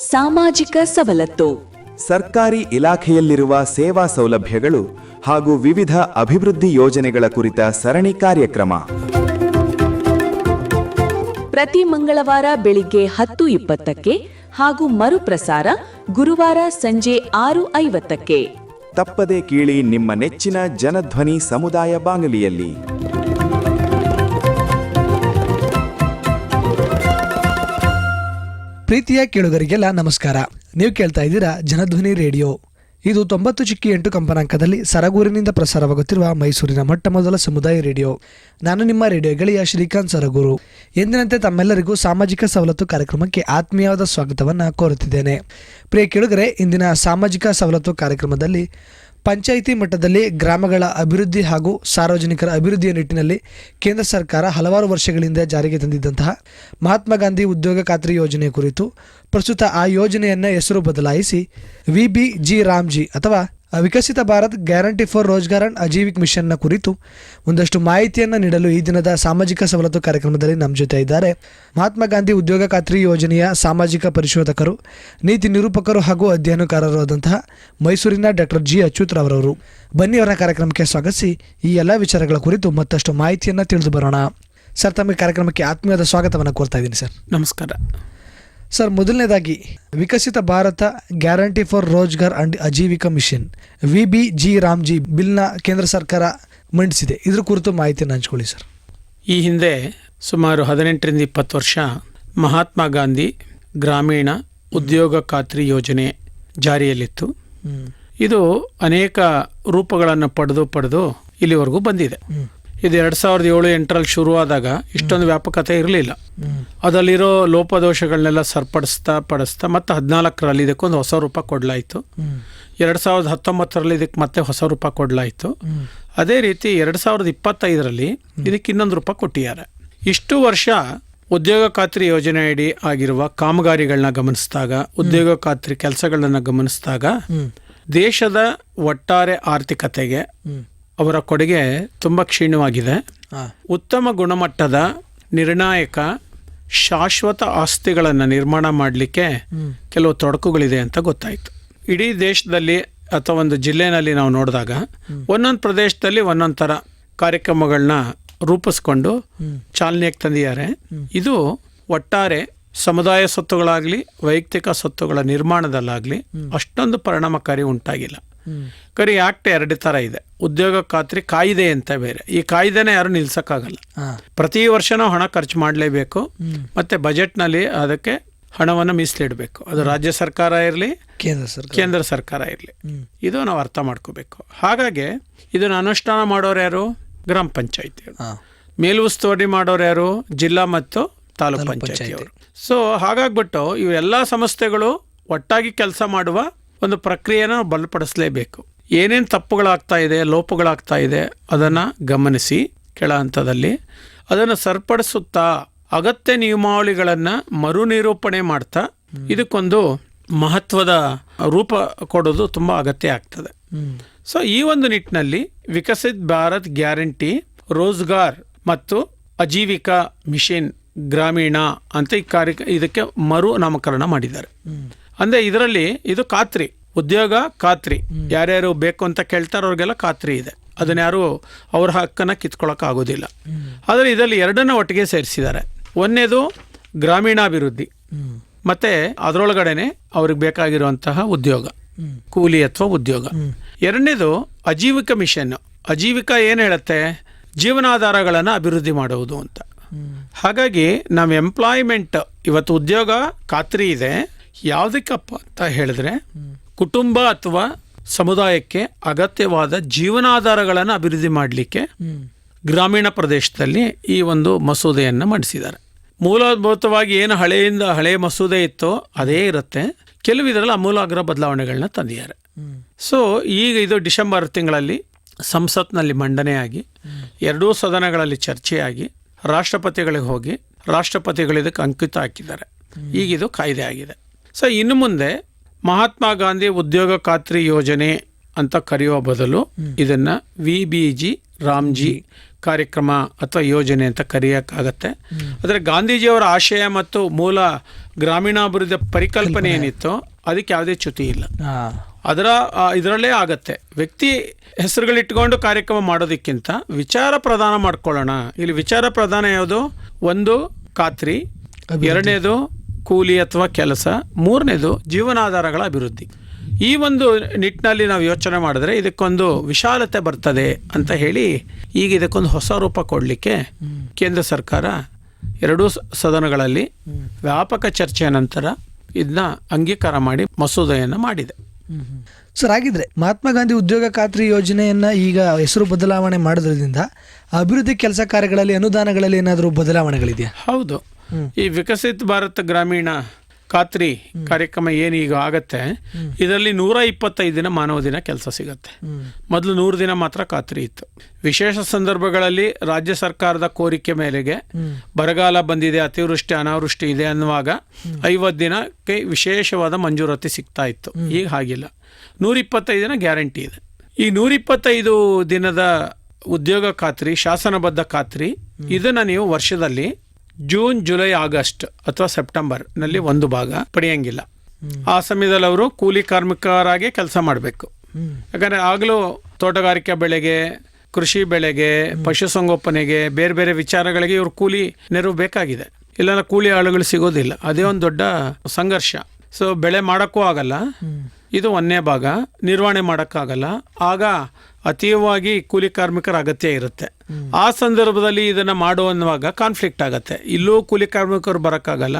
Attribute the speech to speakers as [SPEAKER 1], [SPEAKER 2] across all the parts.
[SPEAKER 1] ಸಾಮಾಜಿಕ ಸವಲತ್ತು.
[SPEAKER 2] ಸರ್ಕಾರಿ ಇಲಾಖೆಯಲ್ಲಿರುವ ಸೇವಾ ಸೌಲಭ್ಯಗಳು ಹಾಗೂ ವಿವಿಧ ಅಭಿವೃದ್ಧಿ ಯೋಜನೆಗಳ ಕುರಿತ ಸರಣಿ ಕಾರ್ಯಕ್ರಮ.
[SPEAKER 1] ಪ್ರತಿ ಮಂಗಳವಾರ ಬೆಳಿಗ್ಗೆ 10:20ಕ್ಕೆ ಹಾಗೂ ಮರುಪ್ರಸಾರ ಗುರುವಾರ ಸಂಜೆ 6:50ಕ್ಕೆ.
[SPEAKER 2] ತಪ್ಪದೆ ಕೇಳಿ ನಿಮ್ಮ ನೆಚ್ಚಿನ ಜನಧ್ವನಿ ಸಮುದಾಯ ಬಾನುಲಿಯಲ್ಲಿ.
[SPEAKER 3] ಪ್ರೀತಿಯ ಕೇಳುಗರಿಗೆಲ್ಲ ನಮಸ್ಕಾರ. ನೀವು ಕೇಳ್ತಾ ಇದ್ದೀರಾ ಜನಧ್ವನಿ ರೇಡಿಯೋ. ಇದು 90.8 ಕಂಪನಾಂಕದಲ್ಲಿ ಸರಗೂರಿನಿಂದ ಪ್ರಸಾರವಾಗುತ್ತಿರುವ ಮೈಸೂರಿನ ಮೊಟ್ಟ ಮೊದಲ ಸಮುದಾಯ ರೇಡಿಯೋ. ನಾನು ನಿಮ್ಮ ರೇಡಿಯೋ ಗೆಳೆಯ ಶ್ರೀಕಾಂತ್ ಸರಗೂರು. ಎಂದಿನಂತೆ ತಮ್ಮೆಲ್ಲರಿಗೂ ಸಾಮಾಜಿಕ ಸವಲತ್ತು ಕಾರ್ಯಕ್ರಮಕ್ಕೆ ಆತ್ಮೀಯವಾದ ಸ್ವಾಗತವನ್ನು ಕೋರುತ್ತಿದ್ದೇನೆ. ಪ್ರಿಯ ಕೇಳುಗರೆ, ಇಂದಿನ ಸಾಮಾಜಿಕ ಸವಲತ್ತು ಕಾರ್ಯಕ್ರಮದಲ್ಲಿ ಪಂಚಾಯಿತಿ ಮಟ್ಟದಲ್ಲಿ ಗ್ರಾಮಗಳ ಅಭಿವೃದ್ಧಿ ಹಾಗೂ ಸಾರ್ವಜನಿಕರ ಅಭಿವೃದ್ಧಿಯ ನಿಟ್ಟಿನಲ್ಲಿ ಕೇಂದ್ರ ಸರ್ಕಾರ ಹಲವಾರು ವರ್ಷಗಳಿಂದ ಜಾರಿಗೆ ತಂದಿದ್ದಂತಹ ಮಹಾತ್ಮ ಗಾಂಧಿ ಉದ್ಯೋಗ ಖಾತ್ರಿ ಯೋಜನೆ ಕುರಿತು ಪ್ರಸ್ತುತ ಆ ಯೋಜನೆಯನ್ನು ಹೆಸರು ಬದಲಾಯಿಸಿ VBG ರಾಮ್ಜಿ ಅಥವಾ Viksit Bharat guarantee for Rozgar and Ajeevika ಮಿಷನ್ನ ಕುರಿತು ಒಂದಷ್ಟು ಮಾಹಿತಿಯನ್ನು ನೀಡಲು ಈ ದಿನದ ಸಾಮಾಜಿಕ ಸವಲತ್ತು ಕಾರ್ಯಕ್ರಮದಲ್ಲಿ ನಮ್ಮ ಜೊತೆ ಇದ್ದಾರೆ ಮಹಾತ್ಮ ಗಾಂಧಿ ಉದ್ಯೋಗ ಖಾತ್ರಿ ಯೋಜನೆಯ ಸಾಮಾಜಿಕ ಪರಿಶೋಧಕರು, ನೀತಿ ನಿರೂಪಕರು ಹಾಗೂ ಅಧ್ಯಯನಕಾರರು ಆದಂತಹ ಮೈಸೂರಿನ ಡಾಕ್ಟರ್ G. ಅಚ್ಯುತರವರು. ಬನ್ನಿ ಅವರ ಕಾರ್ಯಕ್ರಮಕ್ಕೆ ಸ್ವಾಗತಿಸಿ ಈ ಎಲ್ಲ ವಿಚಾರಗಳ ಕುರಿತು ಮತ್ತಷ್ಟು ಮಾಹಿತಿಯನ್ನು ತಿಳಿದು ಬರೋಣ. ಸರ್, ತಮಗೆ ಕಾರ್ಯಕ್ರಮಕ್ಕೆ ಆತ್ಮೀಯವಾದ ಸ್ವಾಗತವನ್ನು ಕೋರ್ತಾ ಇದ್ದೀನಿ ಸರ್.
[SPEAKER 4] ನಮಸ್ಕಾರ
[SPEAKER 3] ಸರ್, ಮೊದಲನೇದಾಗಿ Viksit Bharat guarantee for Rozgar and Ajeevika mission VBG RAM G ಬಿಲ್ನ ಕೇಂದ್ರ ಸರ್ಕಾರ ಮಂಡಿಸಿದೆ. ಇದ್ರ ಕುರಿತು ಮಾಹಿತಿಯನ್ನು ಹಂಚ್ಕೊಳ್ಳಿ ಸರ್.
[SPEAKER 4] ಈ ಹಿಂದೆ ಸುಮಾರು 18ರಿಂದ 20 ವರ್ಷ ಮಹಾತ್ಮ ಗಾಂಧಿ ಗ್ರಾಮೀಣ ಉದ್ಯೋಗ ಖಾತ್ರಿ ಯೋಜನೆ ಜಾರಿಯಲ್ಲಿತ್ತು. ಇದು ಅನೇಕ ರೂಪಗಳನ್ನು ಪಡೆದು ಇಲ್ಲಿವರೆಗೂ ಬಂದಿದೆ. ಇದು 2007-8ರಲ್ಲಿ ಶುರುವಾದಾಗ ಇಷ್ಟೊಂದು ವ್ಯಾಪಕತೆ ಇರಲಿಲ್ಲ. ಅದರಲ್ಲಿರೋ ಲೋಪದೋಷಗಳನ್ನೆಲ್ಲ ಸರಿಪಡಿಸ್ತಾ ಮತ್ತೆ 14ರಲ್ಲಿ ಇದಕ್ಕೊಂದು ಹೊಸ ರೂಪ ಕೊಡಲಾಯಿತು. 2019ರಲ್ಲಿ ಇದಕ್ಕೆ ಮತ್ತೆ ಹೊಸ ರೂಪ ಕೊಡಲಾಯಿತು. ಅದೇ ರೀತಿ 2025ರಲ್ಲಿ ಇದಕ್ಕೆ ಇನ್ನೊಂದು ರೂಪ ಕೊಟ್ಟಿದ್ದಾರೆ. ಇಷ್ಟು ವರ್ಷ ಉದ್ಯೋಗ ಖಾತ್ರಿ ಯೋಜನೆ ಅಡಿ ಆಗಿರುವ ಕಾಮಗಾರಿಗಳನ್ನ ಗಮನಿಸಿದಾಗ, ಉದ್ಯೋಗ ಖಾತ್ರಿ ಕೆಲಸಗಳನ್ನ ಗಮನಿಸಿದಾಗ ದೇಶದ ಒಟ್ಟಾರೆ ಆರ್ಥಿಕತೆಗೆ ಅವರ ಕೊಡುಗೆ ತುಂಬ ಕ್ಷೀಣವಾಗಿದೆ. ಉತ್ತಮ ಗುಣಮಟ್ಟದ ನಿರ್ಣಾಯಕ ಶಾಶ್ವತ ಆಸ್ತಿಗಳನ್ನು ನಿರ್ಮಾಣ ಮಾಡಲಿಕ್ಕೆ ಕೆಲವು ತೊಡಕುಗಳಿದೆ ಅಂತ ಗೊತ್ತಾಯಿತು. ಇಡೀ ದೇಶದಲ್ಲಿ ಅಥವಾ ಒಂದು ಜಿಲ್ಲೆನಲ್ಲಿ ನಾವು ನೋಡಿದಾಗ ಒಂದೊಂದು ಪ್ರದೇಶದಲ್ಲಿ ಒಂದೊಂದು ಥರ ಕಾರ್ಯಕ್ರಮಗಳನ್ನ ರೂಪಿಸ್ಕೊಂಡು ಚಾಲನೆಗೆ ತಂದಿದ್ದಾರೆ. ಇದು ಒಟ್ಟಾರೆ ಸಮುದಾಯ ಸ್ವತ್ತುಗಳಾಗಲಿ ವೈಯಕ್ತಿಕ ಸ್ವತ್ತುಗಳ ನಿರ್ಮಾಣದಲ್ಲಾಗಲಿ ಅಷ್ಟೊಂದು ಪರಿಣಾಮಕಾರಿ ಉಂಟಾಗಿಲ್ಲ. ಕರಿ ಆಕ್ಟ್ 2 ಥರ ಇದೆ. ಉದ್ಯೋಗ ಖಾತ್ರಿ ಕಾಯ್ದೆ ಅಂತ ಬೇರೆ. ಈ ಕಾಯ್ದೆನ ಯಾರು ನಿಲ್ಸಕ್ಕಾಗಲ್ಲ. ಪ್ರತಿ ವರ್ಷ ನಾವು ಹಣ ಖರ್ಚು ಮಾಡಲೇಬೇಕು. ಮತ್ತೆ ಬಜೆಟ್ನಲ್ಲಿ ಅದಕ್ಕೆ ಹಣವನ್ನು ಮೀಸಲಿಡಬೇಕು. ಅದು ರಾಜ್ಯ ಸರ್ಕಾರ ಇರಲಿ, ಕೇಂದ್ರ ಸರ್ಕಾರ ಇರಲಿ. ಇದು ನಾವು ಅರ್ಥ ಮಾಡ್ಕೋಬೇಕು. ಹಾಗಾಗಿ ಇದನ್ನು ಅನುಷ್ಠಾನ ಮಾಡೋರು ಯಾರು? ಗ್ರಾಮ ಪಂಚಾಯಿತಿ. ಮೇಲುಸ್ತುವಾರಿ ಮಾಡೋರು ಯಾರು? ಜಿಲ್ಲಾ ಮತ್ತು ತಾಲೂಕು ಪಂಚಾಯಿತಿಯವರು. ಸೊ ಹಾಗಾಗ್ಬಿಟ್ಟು ಇವೆಲ್ಲ ಸಂಸ್ಥೆಗಳು ಒಟ್ಟಾಗಿ ಕೆಲಸ ಮಾಡುವ ಒಂದು ಪ್ರಕ್ರಿಯೆನ ನಾವು ಬಲಪಡಿಸಲೇಬೇಕು. ಏನೇನು ತಪ್ಪುಗಳಾಗ್ತಾ ಇದೆ, ಲೋಪಗಳಾಗ್ತಾ ಇದೆ ಅದನ್ನು ಗಮನಿಸಿ ಕೆಳ ಹಂತದಲ್ಲಿ ಅದನ್ನು ಸರಿಪಡಿಸುತ್ತಾ ಅಗತ್ಯ ನಿಯಮಾವಳಿಗಳನ್ನು ಮರು ನಿರೂಪಣೆ ಮಾಡ್ತಾ ಇದಕ್ಕೊಂದು ಮಹತ್ವದ ರೂಪ ಕೊಡೋದು ತುಂಬ ಅಗತ್ಯ ಆಗ್ತದೆ. ಸೊ ಈ ಒಂದು ನಿಟ್ಟಿನಲ್ಲಿ ವಿಕಸಿತ್ ಭಾರತ್ ಗ್ಯಾರಂಟಿ ರೋಜ್ಗಾರ್ ಮತ್ತು ಅಜೀವಿಕಾ ಮಿಷನ್ ಗ್ರಾಮೀಣ ಅಂತ ಇದಕ್ಕೆ ಮರು ನಾಮಕರಣ ಮಾಡಿದ್ದಾರೆ. ಅಂದರೆ ಇದರಲ್ಲಿ ಇದು ಖಾತ್ರಿ, ಉದ್ಯೋಗ ಖಾತ್ರಿ. ಯಾರ್ಯಾರು ಬೇಕು ಅಂತ ಕೇಳ್ತಾರೋ ಅವ್ರಿಗೆಲ್ಲ ಖಾತ್ರಿ ಇದೆ. ಅದನ್ನ ಯಾರು ಅವ್ರ ಹಕ್ಕನ್ನು ಕಿತ್ಕೊಳ್ಳೋಕೆ ಆಗೋದಿಲ್ಲ. ಆದರೆ ಇದರಲ್ಲಿ ಎರಡನ್ನ ಒಟ್ಟಿಗೆ ಸೇರಿಸಿದ್ದಾರೆ. ಒಂದನೇದು ಗ್ರಾಮೀಣಾಭಿವೃದ್ಧಿ, ಮತ್ತೆ ಅದರೊಳಗಡೆನೆ ಅವ್ರಿಗೆ ಬೇಕಾಗಿರುವಂತಹ ಉದ್ಯೋಗ, ಕೂಲಿ ಅಥವಾ ಉದ್ಯೋಗ. ಎರಡನೇದು ಅಜೀವಿಕ ಮಿಷನ್. ಅಜೀವಿಕ ಏನು ಹೇಳುತ್ತೆ? ಜೀವನಾಧಾರಗಳನ್ನು ಅಭಿವೃದ್ಧಿ ಮಾಡುವುದು ಅಂತ. ಹಾಗಾಗಿ ನಾವು ಎಂಪ್ಲಾಯ್ಮೆಂಟ್ ಇವತ್ತು ಉದ್ಯೋಗ ಖಾತ್ರಿ ಇದೆ. ಯಾವುದಕ್ಕಪ್ಪ ಅಂತ ಹೇಳಿದ್ರೆ ಕುಟುಂಬ ಅಥವಾ ಸಮುದಾಯಕ್ಕೆ ಅಗತ್ಯವಾದ ಜೀವನಾಧಾರಗಳನ್ನು ಅಭಿವೃದ್ಧಿ ಮಾಡಲಿಕ್ಕೆ ಗ್ರಾಮೀಣ ಪ್ರದೇಶದಲ್ಲಿ ಈ ಒಂದು ಮಸೂದೆಯನ್ನು ಮಂಡಿಸಿದ್ದಾರೆ. ಮೂಲಭೂತವಾಗಿ ಏನು ಹಳೆಯ ಮಸೂದೆ ಇತ್ತೋ ಅದೇ ಇರುತ್ತೆ. ಕೆಲವು ಇದರಲ್ಲಿ ಅಮೂಲಾಗ್ರ ಬದಲಾವಣೆಗಳನ್ನ ತಂದಿದ್ದಾರೆ. ಸೊ ಈಗ ಇದು ಡಿಸೆಂಬರ್ ತಿಂಗಳಲ್ಲಿ ಸಂಸತ್ನಲ್ಲಿ ಮಂಡನೆಯಾಗಿ 2 ಸದನಗಳಲ್ಲಿ ಚರ್ಚೆಯಾಗಿ ರಾಷ್ಟ್ರಪತಿಗಳಿಗೆ ಹೋಗಿ ರಾಷ್ಟ್ರಪತಿಗಳು ಇದಕ್ಕೆ ಅಂಕಿತ ಹಾಕಿದ್ದಾರೆ. ಈಗಿದು ಕಾಯ್ದೆ ಆಗಿದೆ. ಸೊ ಇನ್ನು ಮುಂದೆ ಮಹಾತ್ಮ ಗಾಂಧಿ ಉದ್ಯೋಗ ಖಾತ್ರಿ ಯೋಜನೆ ಅಂತ ಕರೆಯುವ ಬದಲು ಇದನ್ನು VBG ರಾಮ್ಜಿ ಕಾರ್ಯಕ್ರಮ ಅಥವಾ ಯೋಜನೆ ಅಂತ ಕರೆಯೋಕ್ಕಾಗತ್ತೆ. ಆದರೆ ಗಾಂಧೀಜಿಯವರ ಆಶಯ ಮತ್ತು ಮೂಲ ಗ್ರಾಮೀಣಾಭಿವೃದ್ಧಿ ಪರಿಕಲ್ಪನೆ ಏನಿತ್ತು ಅದಕ್ಕೆ ಯಾವುದೇ ಚ್ಯುತಿ ಇಲ್ಲ. ಇದರಲ್ಲೇ ಆಗತ್ತೆ. ವ್ಯಕ್ತಿ ಹೆಸರುಗಳಿಟ್ಕೊಂಡು ಕಾರ್ಯಕ್ರಮ ಮಾಡೋದಕ್ಕಿಂತ ವಿಚಾರ ಪ್ರದಾನ ಮಾಡ್ಕೊಳ್ಳೋಣ. ಇಲ್ಲಿ ವಿಚಾರ ಪ್ರದಾನ ಯಾವುದು? ಒಂದು ಖಾತ್ರಿ, ಎರಡನೇದು ಕೂಲಿ ಅಥವಾ ಕೆಲಸ, ಮೂರನೇದು ಜೀವನಾಧಾರಗಳ ಅಭಿವೃದ್ಧಿ. ಈ ಒಂದು ನಿಟ್ಟಿನಲ್ಲಿ ನಾವು ಯೋಚನೆ ಮಾಡಿದ್ರೆ ಇದಕ್ಕೊಂದು ವಿಶಾಲತೆ ಬರ್ತದೆ ಅಂತ ಹೇಳಿ ಈಗ ಇದಕ್ಕೊಂದು ಹೊಸ ರೂಪ ಕೊಡಲಿಕ್ಕೆ ಕೇಂದ್ರ ಸರ್ಕಾರ ಎರಡೂ ಸದನಗಳಲ್ಲಿ ವ್ಯಾಪಕ ಚರ್ಚೆಯ ನಂತರ ಇದನ್ನ ಅಂಗೀಕಾರ ಮಾಡಿ ಮಸೂದೆಯನ್ನು ಮಾಡಿದೆ.
[SPEAKER 3] ಸರ್, ಹಾಗಿದ್ರೆ ಮಹಾತ್ಮ ಗಾಂಧಿ ಉದ್ಯೋಗ ಖಾತ್ರಿ ಯೋಜನೆಯನ್ನ ಈಗ ಹೆಸರು ಬದಲಾವಣೆ ಮಾಡೋದ್ರಿಂದ ಅಭಿವೃದ್ಧಿ ಕೆಲಸ ಕಾರ್ಯಗಳಲ್ಲಿ ಅನುದಾನಗಳಲ್ಲಿ ಏನಾದರೂ ಬದಲಾವಣೆಗಳಿದೆಯಾ?
[SPEAKER 4] ಹೌದು. ಈ ವಿಕಸಿತ ಭಾರತ ಗ್ರಾಮೀಣ ಖಾತ್ರಿ ಕಾರ್ಯಕ್ರಮ ಏನೀಗ ಆಗತ್ತೆ, ಇದರಲ್ಲಿ 125 ದಿನ ಮಾನವ ದಿನ ಕೆಲಸ ಸಿಗತ್ತೆ. ಮೊದಲು 100 ದಿನ ಮಾತ್ರ ಖಾತ್ರಿ ಇತ್ತು. ವಿಶೇಷ ಸಂದರ್ಭಗಳಲ್ಲಿ ರಾಜ್ಯ ಸರ್ಕಾರದ ಕೋರಿಕೆ ಮೇರೆಗೆ ಬರಗಾಲ ಬಂದಿದೆ, ಅತಿವೃಷ್ಟಿ ಅನಾವೃಷ್ಟಿ ಇದೆ ಅನ್ನುವಾಗ 50 ದಿನಕ್ಕೆ ವಿಶೇಷವಾದ ಮಂಜೂರಾತಿ ಸಿಗ್ತಾ ಇತ್ತು. ಈಗ ಹಾಗಿಲ್ಲ, 125 ದಿನ ಗ್ಯಾರಂಟಿ ಇದೆ. ಈ 125 ದಿನದ ಉದ್ಯೋಗ ಖಾತ್ರಿ, ಶಾಸನಬದ್ಧ ಖಾತ್ರಿ, ಇದನ್ನು ನೀವು ವರ್ಷದಲ್ಲಿ ಜೂನ್, ಜುಲೈ, ಆಗಸ್ಟ್ ಅಥವಾ ಸೆಪ್ಟೆಂಬರ್ನಲ್ಲಿ ಒಂದು ಭಾಗ ಪಡೆಯಂಗಿಲ್ಲ. ಆ ಸಮಯದಲ್ಲಿ ಅವರು ಕೂಲಿ ಕಾರ್ಮಿಕರಾಗಿ ಕೆಲಸ ಮಾಡಬೇಕು. ಯಾಕಂದರೆ ಆಗಲೂ ತೋಟಗಾರಿಕೆ ಬೆಳೆಗೆ, ಕೃಷಿ ಬೆಳೆಗೆ, ಪಶುಸಂಗೋಪನೆಗೆ, ಬೇರೆ ಬೇರೆ ವಿಚಾರಗಳಿಗೆ ಇವರು ಕೂಲಿ ನೆರವು ಬೇಕಾಗಿದೆ. ಇಲ್ಲಾಂದ್ರೆ ಕೂಲಿ ಆಳುಗಳು ಸಿಗೋದಿಲ್ಲ. ಅದೇ ಒಂದು ದೊಡ್ಡ ಸಂಘರ್ಷ. ಸೊ ಬೆಳೆ ಮಾಡೋಕ್ಕೂ ಆಗಲ್ಲ, ಇದು ಒಂದನೇ ಭಾಗ. ನಿರ್ವಹಣೆ ಮಾಡೋಕ್ಕಾಗಲ್ಲ, ಆಗ ಅತೀವವಾಗಿ ಕೂಲಿ ಕಾರ್ಮಿಕರ ಅಗತ್ಯ ಇರುತ್ತೆ. ಆ ಸಂದರ್ಭದಲ್ಲಿ ಇದನ್ನ ಮಾಡುವಾಗ ಕಾನ್ಫ್ಲಿಕ್ಟ್ ಆಗತ್ತೆ. ಇಲ್ಲೂ ಕೂಲಿ ಕಾರ್ಮಿಕರು ಬರೋಕ್ಕಾಗಲ್ಲ,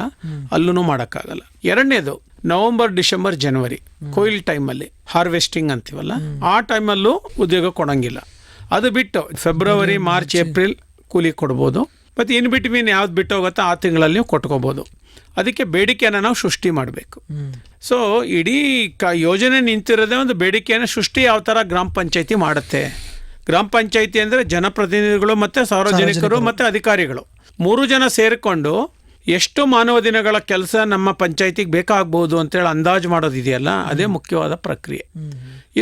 [SPEAKER 4] ಅಲ್ಲೂ ಮಾಡೋಕ್ಕಾಗಲ್ಲ. ಎರಡನೇದು ನವೆಂಬರ್, ಡಿಸೆಂಬರ್, ಜನವರಿ ಕೊಯ್ಲ್ ಟೈಮಲ್ಲಿ, ಹಾರ್ವೆಸ್ಟಿಂಗ್ ಅಂತೀವಲ್ಲ, ಆ ಟೈಮಲ್ಲೂ ಉದ್ಯೋಗ ಕೊಡಂಗಿಲ್ಲ. ಅದು ಬಿಟ್ಟು ಫೆಬ್ರವರಿ, ಮಾರ್ಚ್, ಏಪ್ರಿಲ್ ಕೂಲಿ ಕೊಡ್ಬೋದು. ಮತ್ತು ಇನ್ ಬಿಟ್ವೀನ್ ಯಾವ್ದು ಬಿಟ್ಟು ಹೋಗುತ್ತೋ ಆ ತಿಂಗಳಲ್ಲಿ ಕೊಟ್ಕೋಬೋದು. ಅದಕ್ಕೆ ಬೇಡಿಕೆಯನ್ನು ನಾವು ಸೃಷ್ಟಿ ಮಾಡಬೇಕು. ಸೊ ಇಡೀ ಯೋಜನೆ ನಿಂತಿರೋದೇ ಒಂದು ಬೇಡಿಕೆಯನ್ನು ಸೃಷ್ಟಿ ಯಾವ ಥರ ಗ್ರಾಮ ಪಂಚಾಯತಿ ಮಾಡುತ್ತೆ. ಗ್ರಾಮ ಪಂಚಾಯತಿ ಅಂದರೆ ಜನಪ್ರತಿನಿಧಿಗಳು ಮತ್ತು ಸಾರ್ವಜನಿಕರು ಮತ್ತು ಅಧಿಕಾರಿಗಳು 3 ಜನ ಸೇರಿಕೊಂಡು ಎಷ್ಟು ಮಾನವ ದಿನಗಳ ಕೆಲಸ ನಮ್ಮ ಪಂಚಾಯತಿಗೆ ಬೇಕಾಗ್ಬೋದು ಅಂತೇಳಿ ಅಂದಾಜು ಮಾಡೋದಿದೆಯಲ್ಲ, ಅದೇ ಮುಖ್ಯವಾದ ಪ್ರಕ್ರಿಯೆ.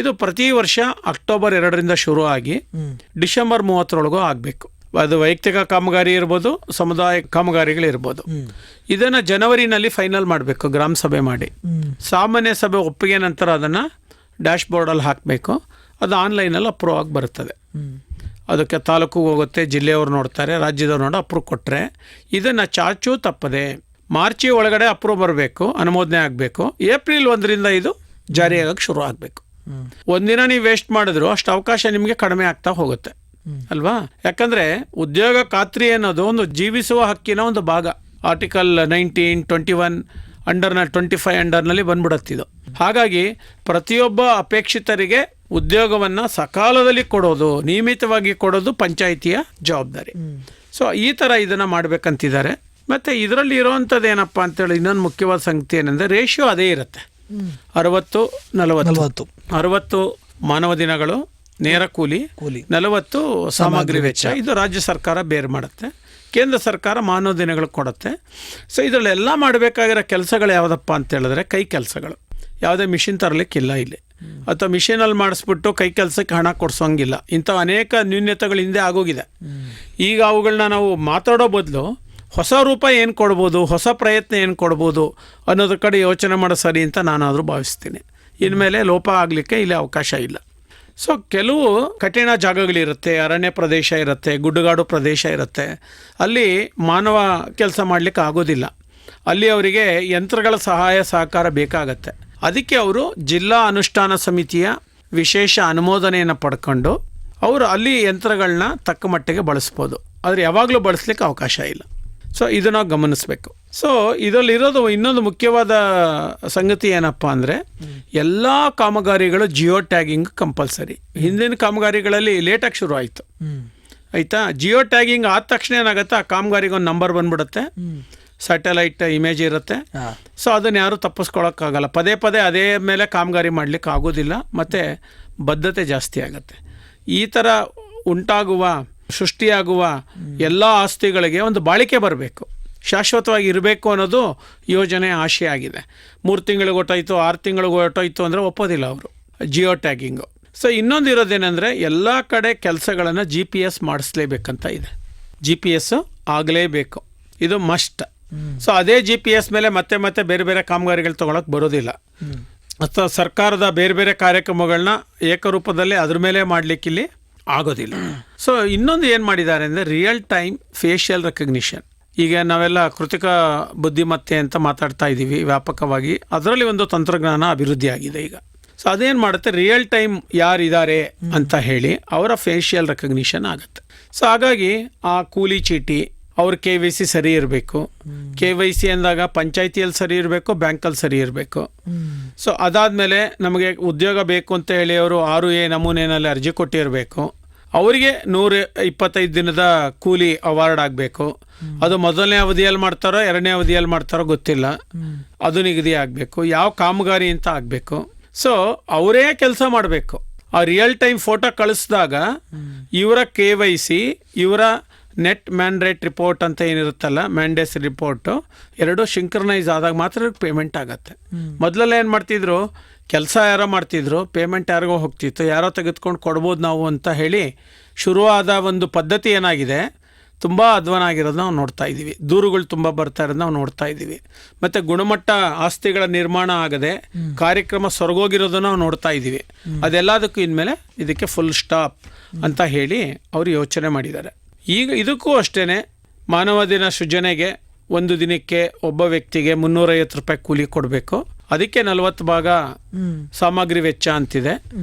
[SPEAKER 4] ಇದು ಪ್ರತಿ ವರ್ಷ ಅಕ್ಟೋಬರ್ 2ರಿಂದ ಶುರು ಆಗಿ ಡಿಸೆಂಬರ್ 30ರೊಳಗೂ ಆಗಬೇಕು. ಅದು ವೈಯಕ್ತಿಕ ಕಾಮಗಾರಿ ಇರ್ಬೋದು, ಸಮುದಾಯ ಕಾಮಗಾರಿಗಳಿರ್ಬೋದು. ಇದನ್ನು ಜನವರಿನಲ್ಲಿ ಫೈನಲ್ ಮಾಡಬೇಕು, ಗ್ರಾಮ ಸಭೆ ಮಾಡಿ. ಸಾಮಾನ್ಯ ಸಭೆ ಒಪ್ಪಿಗೆ ನಂತರ ಅದನ್ನು ಡ್ಯಾಶ್ ಬೋರ್ಡಲ್ಲಿ ಹಾಕಬೇಕು. ಅದು ಆನ್ಲೈನಲ್ಲಿ ಅಪ್ರೂವ್ ಆಗಿ ಬರುತ್ತದೆ. ಅದಕ್ಕೆ ತಾಲೂಕಿಗೆ ಹೋಗುತ್ತೆ, ಜಿಲ್ಲೆಯವರು ನೋಡ್ತಾರೆ, ರಾಜ್ಯದವ್ರು ನೋಡಿ ಅಪ್ರೂವ್ ಕೊಟ್ಟರೆ ಇದನ್ನು ಚಾಚು ತಪ್ಪದೆ ಮಾರ್ಚಿ ಒಳಗಡೆ ಅಪ್ರೂವ್ ಬರಬೇಕು, ಅನುಮೋದನೆ ಆಗಬೇಕು. ಏಪ್ರಿಲ್ 1ರಿಂದ ಇದು ಜಾರಿಯಾಗಕ್ಕೆ ಶುರು ಆಗಬೇಕು. ಒಂದಿನ ನೀವು ವೇಸ್ಟ್ ಮಾಡಿದ್ರು ಅಷ್ಟು ಅವಕಾಶ ನಿಮಗೆ ಕಡಿಮೆ ಆಗ್ತಾ ಹೋಗುತ್ತೆ ಅಲ್ವಾ? ಯಾಕಂದರೆ ಉದ್ಯೋಗ ಖಾತ್ರಿ ಅನ್ನೋದು ಒಂದು ಜೀವಿಸುವ ಹಕ್ಕಿನ ಒಂದು ಭಾಗ. ಆರ್ಟಿಕಲ್ 19, 21 ಅಂಡರ್ನಲ್ಲಿ 25 ಅಂಡರ್ನಲ್ಲಿ ಬಂದ್ಬಿಡುತ್ತಿದ್ದು. ಹಾಗಾಗಿ ಪ್ರತಿಯೊಬ್ಬ ಅಪೇಕ್ಷಿತರಿಗೆ ಉದ್ಯೋಗವನ್ನು ಸಕಾಲದಲ್ಲಿ ಕೊಡೋದು, ನಿಯಮಿತವಾಗಿ ಕೊಡೋದು ಪಂಚಾಯಿತಿಯ ಜವಾಬ್ದಾರಿ. ಸೊ ಈ ಥರ ಇದನ್ನು ಮಾಡಬೇಕಂತಿದ್ದಾರೆ. ಮತ್ತು ಇದರಲ್ಲಿ ಇರೋವಂಥದ್ದು ಏನಪ್ಪ ಅಂತೇಳಿ ಇನ್ನೊಂದು ಮುಖ್ಯವಾದ ಸಂಗತಿ ಏನಂದರೆ ರೇಷಿಯೋ ಅದೇ ಇರುತ್ತೆ. 60-40. 60 ಮಾನವ ದಿನಗಳು ನೇರ ಕೂಲಿ, 40 ಸಾಮಗ್ರಿ ವೆಚ್ಚ. ಇದು ರಾಜ್ಯ ಸರ್ಕಾರ ಬೇರೆ ಮಾಡುತ್ತೆ, ಕೇಂದ್ರ ಸರ್ಕಾರ ಮಾನವ ದಿನಗಳು ಕೊಡುತ್ತೆ. ಸೊ ಇದರಲ್ಲೆಲ್ಲ ಮಾಡಬೇಕಾಗಿರೋ ಕೆಲಸಗಳು ಯಾವುದಪ್ಪ ಅಂತ ಹೇಳಿದ್ರೆ ಕೈ ಕೆಲಸಗಳು. ಯಾವುದೇ ಮಿಷಿನ್ ತರಲಿಕ್ಕಿಲ್ಲ ಇಲ್ಲಿ, ಅಥವಾ ಮಿಷಿನಲ್ಲಿ ಮಾಡಿಸ್ಬಿಟ್ಟು ಕೈ ಕೆಲಸಕ್ಕೆ ಹಣ ಕೊಡಿಸೋಂಗಿಲ್ಲ. ಇಂಥ ಅನೇಕ ನ್ಯೂನ್ಯತೆಗಳು ಹಿಂದೆ ಆಗೋಗಿದೆ. ಈಗ ಅವುಗಳನ್ನ ನಾವು ಮಾತಾಡೋ ಬದಲು ಹೊಸ ರೂಪ ಏನು ಕೊಡ್ಬೋದು, ಹೊಸ ಪ್ರಯತ್ನ ಏನು ಕೊಡ್ಬೋದು ಅನ್ನೋದ್ರ ಕಡೆ ಯೋಚನೆ ಮಾಡೋ ಸರಿ ಅಂತ ನಾನಾದರೂ ಭಾವಿಸ್ತೀನಿ. ಇನ್ಮೇಲೆ ಲೋಪ ಆಗಲಿಕ್ಕೆ ಇಲ್ಲಿ ಅವಕಾಶ ಇಲ್ಲ. ಸೊ ಕೆಲವು ಕಠಿಣ ಜಾಗಗಳಿರುತ್ತೆ, ಅರಣ್ಯ ಪ್ರದೇಶ ಇರುತ್ತೆ, ಗುಡ್ಡಗಾಡು ಪ್ರದೇಶ ಇರುತ್ತೆ. ಅಲ್ಲಿ ಮಾನವ ಕೆಲಸ ಮಾಡಲಿಕ್ಕೆ ಆಗೋದಿಲ್ಲ. ಅಲ್ಲಿ ಅವರಿಗೆ ಯಂತ್ರಗಳ ಸಹಾಯ ಸಹಕಾರ ಬೇಕಾಗತ್ತೆ. ಅದಕ್ಕೆ ಅವರು ಜಿಲ್ಲಾ ಅನುಷ್ಠಾನ ಸಮಿತಿಯ ವಿಶೇಷ ಅನುಮೋದನೆಯನ್ನು ಪಡ್ಕೊಂಡು ಅವರು ಅಲ್ಲಿ ಯಂತ್ರಗಳನ್ನ ತಕ್ಕ ಮಟ್ಟಿಗೆ ಬಳಸ್ಬೋದು. ಆದರೆ ಯಾವಾಗಲೂ ಬಳಸಲಿಕ್ಕೆ ಅವಕಾಶ ಇಲ್ಲ. ಸೊ ಇದನ್ನು ಗಮನಿಸಬೇಕು. ಸೊ ಇದರಲ್ಲಿರೋದು ಇನ್ನೊಂದು ಮುಖ್ಯವಾದ ಸಂಗತಿ ಏನಪ್ಪ ಅಂದರೆ ಎಲ್ಲ ಕಾಮಗಾರಿಗಳು ಜಿಯೋ ಟ್ಯಾಗಿಂಗ್ ಕಂಪಲ್ಸರಿ. ಹಿಂದಿನ ಕಾಮಗಾರಿಗಳಲ್ಲಿ ಲೇಟಾಗಿ ಶುರು ಆಯಿತು, ಆಯಿತಾ? ಜಿಯೋ ಟ್ಯಾಗಿಂಗ್ ಆದ ತಕ್ಷಣ ಏನಾಗುತ್ತೆ, ಆ ಕಾಮಗಾರಿಗೆ ಒಂದು ನಂಬರ್ ಬಂದ್ಬಿಡುತ್ತೆ, ಸ್ಯಾಟಲೈಟ್ ಇಮೇಜ್ ಇರುತ್ತೆ. ಸೊ ಅದನ್ನು ಯಾರೂ ತಪ್ಪಿಸ್ಕೊಳ್ಳೋಕ್ಕಾಗಲ್ಲ. ಪದೇ ಪದೇ ಅದೇ ಮೇಲೆ ಕಾಮಗಾರಿ ಮಾಡಲಿಕ್ಕೆ ಆಗೋದಿಲ್ಲ, ಮತ್ತು ಬದ್ಧತೆ ಜಾಸ್ತಿ ಆಗುತ್ತೆ. ಈ ಥರ ಸೃಷ್ಟಿಯಾಗುವ ಎಲ್ಲ ಆಸ್ತಿಗಳಿಗೆ ಒಂದು ಬಾಳಿಕೆ ಬರಬೇಕು, ಶಾಶ್ವತವಾಗಿ ಇರಬೇಕು ಅನ್ನೋದು ಯೋಜನೆ ಆಶೆ ಆಗಿದೆ. 3 ತಿಂಗಳಿಗೆ ಹೊಟ್ಟೋಯ್ತು, 6 ತಿಂಗಳಿಗೆ ಹೊಟ್ಟೋಯ್ತು ಅಂದರೆ ಒಪ್ಪೋದಿಲ್ಲ ಅವರು ಜಿಯೋ ಟ್ಯಾಗಿಂಗು. ಸೊ ಇನ್ನೊಂದು ಇರೋದೇನೆಂದರೆ ಎಲ್ಲ ಕಡೆ ಕೆಲಸಗಳನ್ನು GPS ಮಾಡಿಸ್ಲೇಬೇಕಂತ ಇದೆ. GPS ಆಗಲೇಬೇಕು, ಇದು ಮಸ್ಟ್. ಸೊ ಅದೇ GPS ಮೇಲೆ ಮತ್ತೆ ಮತ್ತೆ ಬೇರೆ ಬೇರೆ ಕಾಮಗಾರಿಗಳು ತೊಗೊಳಕ್ಕೆ ಬರೋದಿಲ್ಲ. ಅಥವಾ ಸರ್ಕಾರದ ಬೇರೆ ಬೇರೆ ಕಾರ್ಯಕ್ರಮಗಳನ್ನ ಏಕರೂಪದಲ್ಲಿ ಅದ್ರ ಮೇಲೆ ಮಾಡಲಿಕ್ಕೆ ಇಲ್ಲಿ ಆಗೋದಿಲ್ಲ. ಸೊ ಇನ್ನೊಂದು ಏನು ಮಾಡಿದ್ದಾರೆ ಅಂದರೆ ರಿಯಲ್ ಟೈಮ್ ಫೇಶಿಯಲ್ ರೆಕಗ್ನಿಷನ್. ಈಗ ನಾವೆಲ್ಲ ಕೃತಕ ಬುದ್ಧಿಮತ್ತೆ ಅಂತ ಮಾತಾಡ್ತಾ ಇದ್ದೀವಿ ವ್ಯಾಪಕವಾಗಿ, ಅದರಲ್ಲಿ ಒಂದು ತಂತ್ರಜ್ಞಾನ ಅಭಿವೃದ್ಧಿ ಆಗಿದೆ ಈಗ. ಸೊ ಅದೇನು ಮಾಡುತ್ತೆ, ರಿಯಲ್ ಟೈಮ್ ಯಾರಿದ್ದಾರೆ ಅಂತ ಹೇಳಿ ಅವರ ಫೇಶಿಯಲ್ ರೆಕಗ್ನಿಷನ್ ಆಗುತ್ತೆ. ಸೊ ಹಾಗಾಗಿ ಆ ಕೂಲಿ ಚೀಟಿ ಅವ್ರ KYC ಸರಿ ಇರಬೇಕು. KYC ಅಂದಾಗ ಪಂಚಾಯಿತಿಯಲ್ಲಿ ಸರಿ ಇರಬೇಕು, ಬ್ಯಾಂಕಲ್ಲಿ ಸರಿ ಇರಬೇಕು. ಸೊ ಅದಾದಮೇಲೆ ನಮಗೆ ಉದ್ಯೋಗ ಬೇಕು ಅಂತ ಹೇಳಿ ಅವರು 6A ನಮೂನೆಯಲ್ಲಿ ಅರ್ಜಿ ಕೊಟ್ಟಿರಬೇಕು. ಅವರಿಗೆ 125 ದಿನದ ಕೂಲಿ ಅವಾರ್ಡ್ ಆಗಬೇಕು. ಅದು ಮೊದಲನೇ ಅವಧಿಯಲ್ಲಿ ಮಾಡ್ತಾರೋ ಎರಡನೇ ಅವಧಿಯಲ್ಲಿ ಮಾಡ್ತಾರೋ ಗೊತ್ತಿಲ್ಲ, ಅದು ನಿಗದಿ ಆಗಬೇಕು. ಯಾವ ಕಾಮಗಾರಿ ಅಂತ ಆಗಬೇಕು. ಸೊ ಅವರೇ ಕೆಲಸ ಮಾಡಬೇಕು. ಆ ರಿಯಲ್ ಟೈಮ್ ಫೋಟೋ ಕಳಿಸಿದಾಗ ಇವರ KYC, ಇವರ ನೆಟ್ ಮ್ಯಾಂಡೇಟ್ ರಿಪೋರ್ಟ್ ಅಂತ ಏನಿರುತ್ತಲ್ಲ, ಮ್ಯಾಂಡೇಸ್ ರಿಪೋರ್ಟು, ಎರಡೂ ಸಿಂಕ್ರನೈಸ್ ಆದಾಗ ಮಾತ್ರ ಪೇಮೆಂಟ್ ಆಗುತ್ತೆ. ಮೊದಲೆಲ್ಲ ಏನು ಮಾಡ್ತಿದ್ರು, ಕೆಲಸ ಯಾರೋ ಮಾಡ್ತಿದ್ರು, ಪೇಮೆಂಟ್ ಯಾರಿಗೋ ಹೋಗ್ತಿತ್ತು, ಯಾರೋ ತೆಗೆದುಕೊಂಡು ಕೊಡ್ಬೋದು ನಾವು ಅಂತ ಹೇಳಿ ಶುರುವಾದ ಒಂದು ಪದ್ಧತಿ ಏನಾಗಿದೆ, ತುಂಬ ಅಧ್ವಾನ ಆಗಿರೋದು ನಾವು ನೋಡ್ತಾ ಇದ್ದೀವಿ. ದೂರುಗಳು ತುಂಬ ಬರ್ತಾ ಇರೋದು ನಾವು ನೋಡ್ತಾ ಇದ್ದೀವಿ. ಮತ್ತು ಗುಣಮಟ್ಟ ಆಸ್ತಿಗಳ ನಿರ್ಮಾಣ ಆಗದೆ ಕಾರ್ಯಕ್ರಮ ಸೊರಗೋಗಿರೋದನ್ನು ನಾವು ನೋಡ್ತಾ ಇದ್ದೀವಿ. ಅದೆಲ್ಲದಕ್ಕೂ ಇನ್ಮೇಲೆ ಇದಕ್ಕೆ ಫುಲ್ ಸ್ಟಾಪ್ ಅಂತ ಹೇಳಿ ಅವರು ಯೋಚನೆ ಮಾಡಿದ್ದಾರೆ. ಈಗ ಇದಕ್ಕೂ ಅಷ್ಟೇ, ಮಾನವ ದಿನ ಸೃಜನೆಗೆ ಒಂದು ದಿನಕ್ಕೆ ಒಬ್ಬ ವ್ಯಕ್ತಿಗೆ 350 ರೂಪಾಯಿ ಕೂಲಿ ಕೊಡಬೇಕು. ಅದಕ್ಕೆ 40 ಭಾಗ ಸಾಮಗ್ರಿ ವೆಚ್ಚ ಅಂತಿದೆ.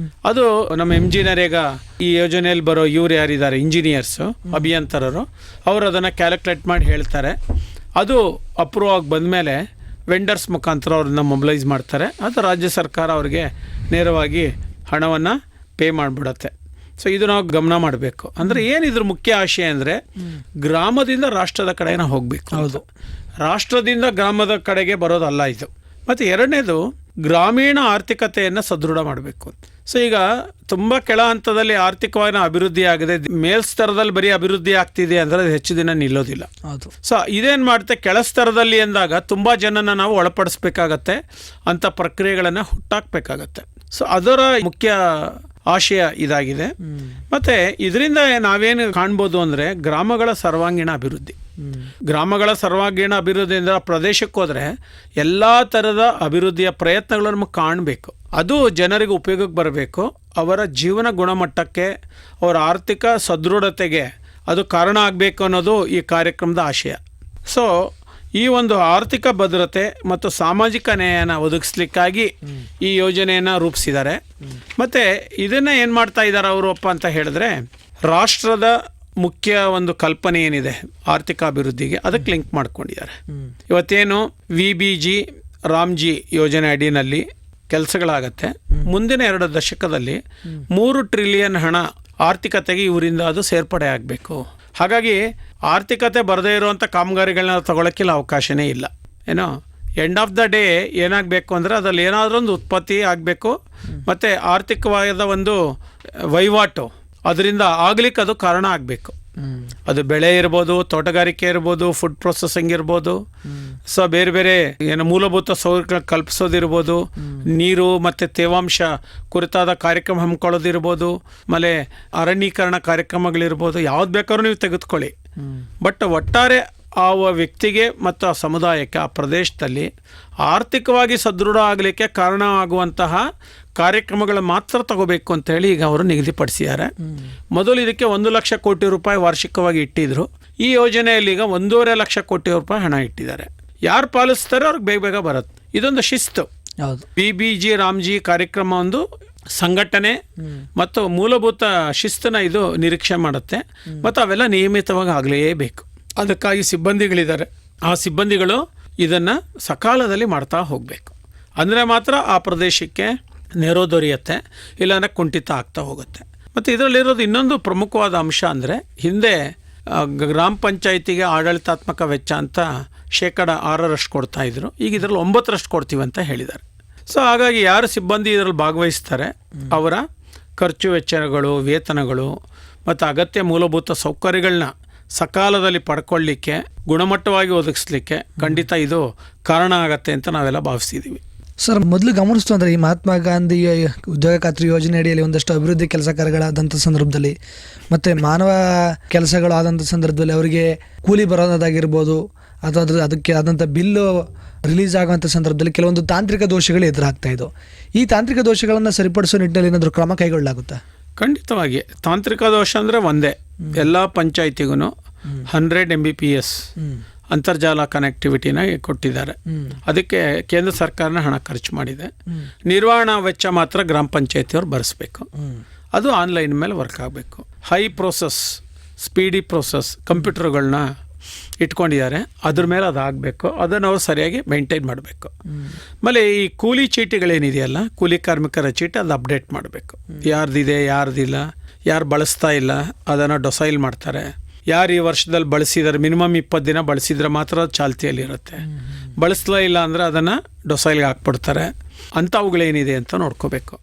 [SPEAKER 4] ಅದು ನಮ್ಮ ಎಂಜಿನಿಯರ್ಗ ಈ ಯೋಜನೆಯಲ್ಲಿ ಬರೋ ಇವ್ರು ಯಾರಿದ್ದಾರೆ ಇಂಜಿನಿಯರ್ಸು, ಅಭಿಯಂತರರು, ಅವರು ಅದನ್ನು ಕ್ಯಾಲ್ಕುಲೇಟ್ ಮಾಡಿ ಹೇಳ್ತಾರೆ. ಅದು ಅಪ್ರೂವ್ ಆಗಿ ಬಂದಮೇಲೆ ವೆಂಡರ್ಸ್ ಮುಖಾಂತರ ಅವ್ರನ್ನ ಮೊಬಿಲೈಸ್ ಮಾಡ್ತಾರೆ. ಅದು ರಾಜ್ಯ ಸರ್ಕಾರ ಅವ್ರಿಗೆ ನೇರವಾಗಿ ಹಣವನ್ನು ಪೇ ಮಾಡಿಬಿಡತ್ತೆ. ಸೊ ಇದು ನಾವು ಗಮನ ಮಾಡಬೇಕು. ಅಂದರೆ ಏನಿದ್ರ ಮುಖ್ಯ ಆಶಯ ಅಂದರೆ ಗ್ರಾಮದಿಂದ ರಾಷ್ಟ್ರದ ಕಡೆಗೆ ಹೋಗಬೇಕು. ಹೌದು, ರಾಷ್ಟ್ರದಿಂದ ಗ್ರಾಮದ ಕಡೆಗೆ ಬರೋದಲ್ಲ ಇದು. ಮತ್ತು ಎರಡನೇದು ಗ್ರಾಮೀಣ ಆರ್ಥಿಕತೆಯನ್ನು ಸದೃಢ ಮಾಡಬೇಕು. ಸೊ ಈಗ ತುಂಬ ಕೆಳ ಹಂತದಲ್ಲಿ ಆರ್ಥಿಕವಾಗಿ ಅಭಿವೃದ್ಧಿ ಆಗಿದೆ, ಮೇಲ್ಸ್ತರದಲ್ಲಿ ಬರೀ ಅಭಿವೃದ್ಧಿ ಆಗ್ತಿದೆ ಅಂದರೆ ಅದು ಹೆಚ್ಚು ದಿನ ನಿಲ್ಲೋದಿಲ್ಲ. ಹೌದು. ಸೊ ಇದೇನು ಮಾಡುತ್ತೆ, ಕೆಳ ಸ್ತರದಲ್ಲಿ ಎಂದಾಗ ತುಂಬ ಜನನ ನಾವು ಒಳಪಡಿಸ್ಬೇಕಾಗತ್ತೆ, ಅಂಥ ಪ್ರಕ್ರಿಯೆಗಳನ್ನು ಹುಟ್ಟಾಕಬೇಕಾಗತ್ತೆ. ಸೊ ಅದರ ಮುಖ್ಯ ಆಶಯ ಇದಾಗಿದೆ. ಮತ್ತು ಇದರಿಂದ ನಾವೇನು ಕಾಣ್ಬೋದು ಅಂದರೆ ಗ್ರಾಮಗಳ ಸರ್ವಾಂಗೀಣ ಅಭಿವೃದ್ಧಿ. ಗ್ರಾಮಗಳ ಸರ್ವಾಂಗೀಣ ಅಭಿವೃದ್ಧಿ ಅಂದರೆ ಪ್ರದೇಶಕ್ಕೆ ಹೋದರೆ ಎಲ್ಲ ಥರದ ಅಭಿವೃದ್ಧಿಯ ಪ್ರಯತ್ನಗಳನ್ನು ನಮಗೆ ಕಾಣಬೇಕು. ಅದು ಜನರಿಗೆ ಉಪಯೋಗಕ್ಕೆ ಬರಬೇಕು. ಅವರ ಜೀವನ ಗುಣಮಟ್ಟಕ್ಕೆ, ಅವರ ಆರ್ಥಿಕ ಸದೃಢತೆಗೆ ಅದು ಕಾರಣ ಆಗಬೇಕು ಅನ್ನೋದು ಈ ಕಾರ್ಯಕ್ರಮದ ಆಶಯ. ಸೊ ಈ ಒಂದು ಆರ್ಥಿಕ ಭದ್ರತೆ ಮತ್ತು ಸಾಮಾಜಿಕ ನ್ಯಾಯನ ಒದಗಿಸ್ಲಿಕ್ಕಾಗಿ ಈ ಯೋಜನೆಯನ್ನು ರೂಪಿಸಿದ್ದಾರೆ. ಮತ್ತು ಇದನ್ನು ಏನು ಮಾಡ್ತಾ ಇದ್ದಾರೆ ಅವರಪ್ಪ ಅಂತ ಹೇಳಿದ್ರೆ, ರಾಷ್ಟ್ರದ ಮುಖ್ಯ ಒಂದು ಕಲ್ಪನೆ ಏನಿದೆ ಆರ್ಥಿಕ ಅಭಿವೃದ್ಧಿಗೆ, ಅದಕ್ಕೆ ಲಿಂಕ್ ಮಾಡ್ಕೊಂಡಿದ್ದಾರೆ. ಇವತ್ತೇನು VBG ರಾಮ್ಜಿ ಯೋಜನೆ ಅಡಿನಲ್ಲಿ ಕೆಲಸಗಳಾಗತ್ತೆ. ಮುಂದಿನ 2 ದಶಕದಲ್ಲಿ 3 ಟ್ರಿಲಿಯನ್ ಹಣ ಆರ್ಥಿಕತೆಗೆ ಇವರಿಂದ ಅದು ಸೇರ್ಪಡೆ ಆಗಬೇಕು. ಹಾಗಾಗಿ ಆರ್ಥಿಕತೆ ಬರದೇ ಇರುವಂಥ ಕಾಮಗಾರಿಗಳನ್ನ ತಗೊಳ್ಳೋಕ್ಕಿಲ್ಲ, ಅವಕಾಶನೇ ಇಲ್ಲ. ಏನೋ ಎಂಡ್ ಆಫ್ ದ ಡೇ ಏನಾಗಬೇಕು ಅಂದರೆ ಅದರಲ್ಲಿ ಏನಾದರೂ ಒಂದು ಉತ್ಪತ್ತಿ ಆಗಬೇಕು, ಮತ್ತು ಆರ್ಥಿಕವಾದ ಒಂದು ವಹಿವಾಟು ಅದರಿಂದ ಆಗ್ಲಿಕ್ಕೆ ಅದು ಕಾರಣ ಆಗಬೇಕು. ಅದು ಬೆಳೆ ಇರ್ಬೋದು, ತೋಟಗಾರಿಕೆ ಇರ್ಬೋದು, ಫುಡ್ ಪ್ರೊಸೆಸಿಂಗ್ ಇರ್ಬೋದು, ಸೊ ಬೇರೆ ಬೇರೆ ಏನು ಮೂಲಭೂತ ಸೌಕರ್ಯ ಕಲ್ಪಿಸೋದಿರ್ಬೋದು, ನೀರು ಮತ್ತು ತೇವಾಂಶ ಕುರಿತಾದ ಕಾರ್ಯಕ್ರಮ ಹಮ್ಮಿಕೊಳ್ಳೋದಿರ್ಬೋದು, ಆಮೇಲೆ ಅರಣ್ಯೀಕರಣ ಕಾರ್ಯಕ್ರಮಗಳಿರ್ಬೋದು, ಯಾವ್ದು ಬೇಕಾದ್ರೂ ನೀವು ತೆಗೆದುಕೊಳ್ಳಿ. ಬಟ್ ಒಟ್ಟಾರೆ ಆ ವ್ಯಕ್ತಿಗೆ ಮತ್ತು ಆ ಸಮುದಾಯಕ್ಕೆ, ಆ ಪ್ರದೇಶದಲ್ಲಿ ಆರ್ಥಿಕವಾಗಿ ಸದೃಢ ಆಗಲಿಕ್ಕೆ ಕಾರಣ ಆಗುವಂತಹ ಕಾರ್ಯಕ್ರಮಗಳು ಮಾತ್ರ ತಗೋಬೇಕು ಅಂತೇಳಿ ಈಗ ಅವರು ನಿಗದಿಪಡಿಸಿದ್ದಾರೆ. ಮೊದಲು ಇದಕ್ಕೆ 1 ಲಕ್ಷ ಕೋಟಿ ರೂಪಾಯಿ ವಾರ್ಷಿಕವಾಗಿ ಇಟ್ಟಿದ್ರು. ಈ ಯೋಜನೆಯಲ್ಲಿ ಈಗ 1.5 ಲಕ್ಷ ಕೋಟಿ ರೂಪಾಯಿ ಹಣ ಇಟ್ಟಿದ್ದಾರೆ. ಯಾರು ಪಾಲಿಸ್ತಾರೋ ಅವ್ರಿಗೆ ಬೇಗ ಬೇಗ ಬರುತ್ತೆ. ಇದೊಂದು ಶಿಸ್ತು. ಹೌದು. VBG ರಾಮ್ಜಿ ಕಾರ್ಯಕ್ರಮ ಒಂದು ಸಂಘಟನೆ ಮತ್ತು ಮೂಲಭೂತ ಶಿಸ್ತನ್ನ ಇದು ನಿರೀಕ್ಷೆ ಮಾಡುತ್ತೆ. ಮತ್ತು ಅವೆಲ್ಲ ನಿಯಮಿತವಾಗಿ ಆಗಲೇಬೇಕು. ಅದಕ್ಕಾಗಿ ಸಿಬ್ಬಂದಿಗಳಿದ್ದಾರೆ. ಆ ಸಿಬ್ಬಂದಿಗಳು ಇದನ್ನು ಸಕಾಲದಲ್ಲಿ ಮಾಡ್ತಾ ಹೋಗಬೇಕು. ಅಂದರೆ ಮಾತ್ರ ಆ ಪ್ರದೇಶಕ್ಕೆ ನೆರೋ ದೊರೆಯುತ್ತೆ, ಇಲ್ಲಾಂದರೆ ಕುಂಠಿತ ಆಗ್ತಾ ಹೋಗುತ್ತೆ. ಮತ್ತು ಇದರಲ್ಲಿರೋದು ಇನ್ನೊಂದು ಪ್ರಮುಖವಾದ ಅಂಶ ಅಂದರೆ, ಹಿಂದೆ ಗ್ರಾಮ ಪಂಚಾಯಿತಿಗೆ ಆಡಳಿತಾತ್ಮಕ ವೆಚ್ಚ ಅಂತ 6% ಕೊಡ್ತಾಯಿದ್ರು. ಈಗ ಇದರಲ್ಲಿ 9% ಕೊಡ್ತೀವಿ ಅಂತ ಹೇಳಿದ್ದಾರೆ. ಸೊ ಹಾಗಾಗಿ ಯಾರು ಸಿಬ್ಬಂದಿ ಇದರಲ್ಲಿ ಭಾಗವಹಿಸ್ತಾರೆ ಅವರ ಖರ್ಚು ವೆಚ್ಚಗಳು, ವೇತನಗಳು ಮತ್ತು ಅಗತ್ಯ ಮೂಲಭೂತ ಸೌಕರ್ಯಗಳನ್ನ ಸಕಾಲದಲ್ಲಿ ಪಡ್ಕೊಳ್ಳಿಕ್ಕೆ, ಗುಣಮಟ್ಟವಾಗಿ ಒದಗಿಸ್ಲಿಕ್ಕೆ ಖಂಡಿತ ಇದು ಕಾರಣ ಆಗತ್ತೆ ಅಂತ ನಾವೆಲ್ಲ ಭಾವಿಸಿದ್ದೀವಿ.
[SPEAKER 3] ಸರ್, ಮೊದಲು ಗಮನಿಸ್ತು ಅಂದರೆ ಈ ಮಹಾತ್ಮ ಗಾಂಧಿ ಉದ್ಯೋಗ ಖಾತ್ರಿ ಯೋಜನೆ ಅಡಿಯಲ್ಲಿ ಒಂದಷ್ಟು ಅಭಿವೃದ್ಧಿ ಕೆಲಸ ಕಾರ್ಯಗಳಾದಂಥ ಸಂದರ್ಭದಲ್ಲಿ ಮತ್ತು ಮಾನವ ಕೆಲಸಗಳು ಆದಂಥ ಸಂದರ್ಭದಲ್ಲಿ ಅವರಿಗೆ ಕೂಲಿ ಬರೋದಾಗಿರ್ಬೋದು ಅಥವಾ ಅದಕ್ಕೆ ಆದಂಥ ಬಿಲ್ಲು ರಿಲೀಸ್ ಆಗುವಂಥ ಸಂದರ್ಭದಲ್ಲಿ ಕೆಲವೊಂದು ತಾಂತ್ರಿಕ ದೋಷಗಳು ಎದುರಾಗ್ತಾ ಇದ್ದವು. ಈ ತಾಂತ್ರಿಕ ದೋಷಗಳನ್ನು ಸರಿಪಡಿಸೋ ನಿಟ್ಟಿನಲ್ಲಿ ಏನಾದರೂ ಕ್ರಮ ಕೈಗೊಳ್ಳಲಾಗುತ್ತಾ?
[SPEAKER 4] ಖಂಡಿತವಾಗಿ. ತಾಂತ್ರಿಕ ದೋಷ ಅಂದರೆ ಒಂದೇ, ಎಲ್ಲ ಪಂಚಾಯತಿಗೂ 100 Mbps ಅಂತರ್ಜಾಲ ಕನೆಕ್ಟಿವಿಟಿನ ಕೊಟ್ಟಿದ್ದಾರೆ. ಅದಕ್ಕೆ ಕೇಂದ್ರ ಸರ್ಕಾರನ ಹಣ ಖರ್ಚು ಮಾಡಿದೆ. ನಿರ್ವಹಣಾ ವೆಚ್ಚ ಮಾತ್ರ ಗ್ರಾಮ ಪಂಚಾಯತಿಯವ್ರು ಭರಿಸಬೇಕು. ಅದು ಆನ್ಲೈನ್ ಮೇಲೆ ವರ್ಕ್ ಆಗಬೇಕು. ಹೈ ಪ್ರೋಸೆಸ್, ಸ್ಪೀಡಿ ಪ್ರೋಸೆಸ್ ಕಂಪ್ಯೂಟರ್ಗಳನ್ನ ಇಟ್ಕೊಂಡಿದ್ದಾರೆ. ಅದ್ರ ಮೇಲೆ ಅದಾಗಬೇಕು. ಅದನ್ನು ಅವ್ರು ಸರಿಯಾಗಿ ಮೇಂಟೈನ್ ಮಾಡಬೇಕು. ಆಮೇಲೆ ಈ ಕೂಲಿ ಚೀಟಿಗಳೇನಿದೆಯಲ್ಲ, ಕೂಲಿ ಕಾರ್ಮಿಕರ ಚೀಟಿ, ಅದು ಅಪ್ಡೇಟ್ ಮಾಡಬೇಕು. ಯಾರ್ದಿದೆ ಯಾರ್ದಿಲ್ಲ, ಯಾರು ಬಳಸ್ತಾ ಇಲ್ಲ ಅದನ್ನು ಡೊಸೈಲ್ ಮಾಡ್ತಾರೆ. ಯಾರು ಈ ವರ್ಷದಲ್ಲಿ ಬಳಸಿದ್ದಾರೆ, ಮಿನಿಮಮ್ 20 ದಿನ ಬಳಸಿದ್ರೆ ಮಾತ್ರ ಚಾಲ್ತಿಯಲ್ಲಿರುತ್ತೆ. ಬಳಸಲೇ ಇಲ್ಲ ಅಂದರೆ ಅದನ್ನು ಡೊಸೈಲ್ಗೆ ಹಾಕ್ಬಿಡ್ತಾರೆ. ಅಂಥವುಗಳೇನಿದೆ ಅಂತ ನೋಡ್ಕೋಬೇಕು.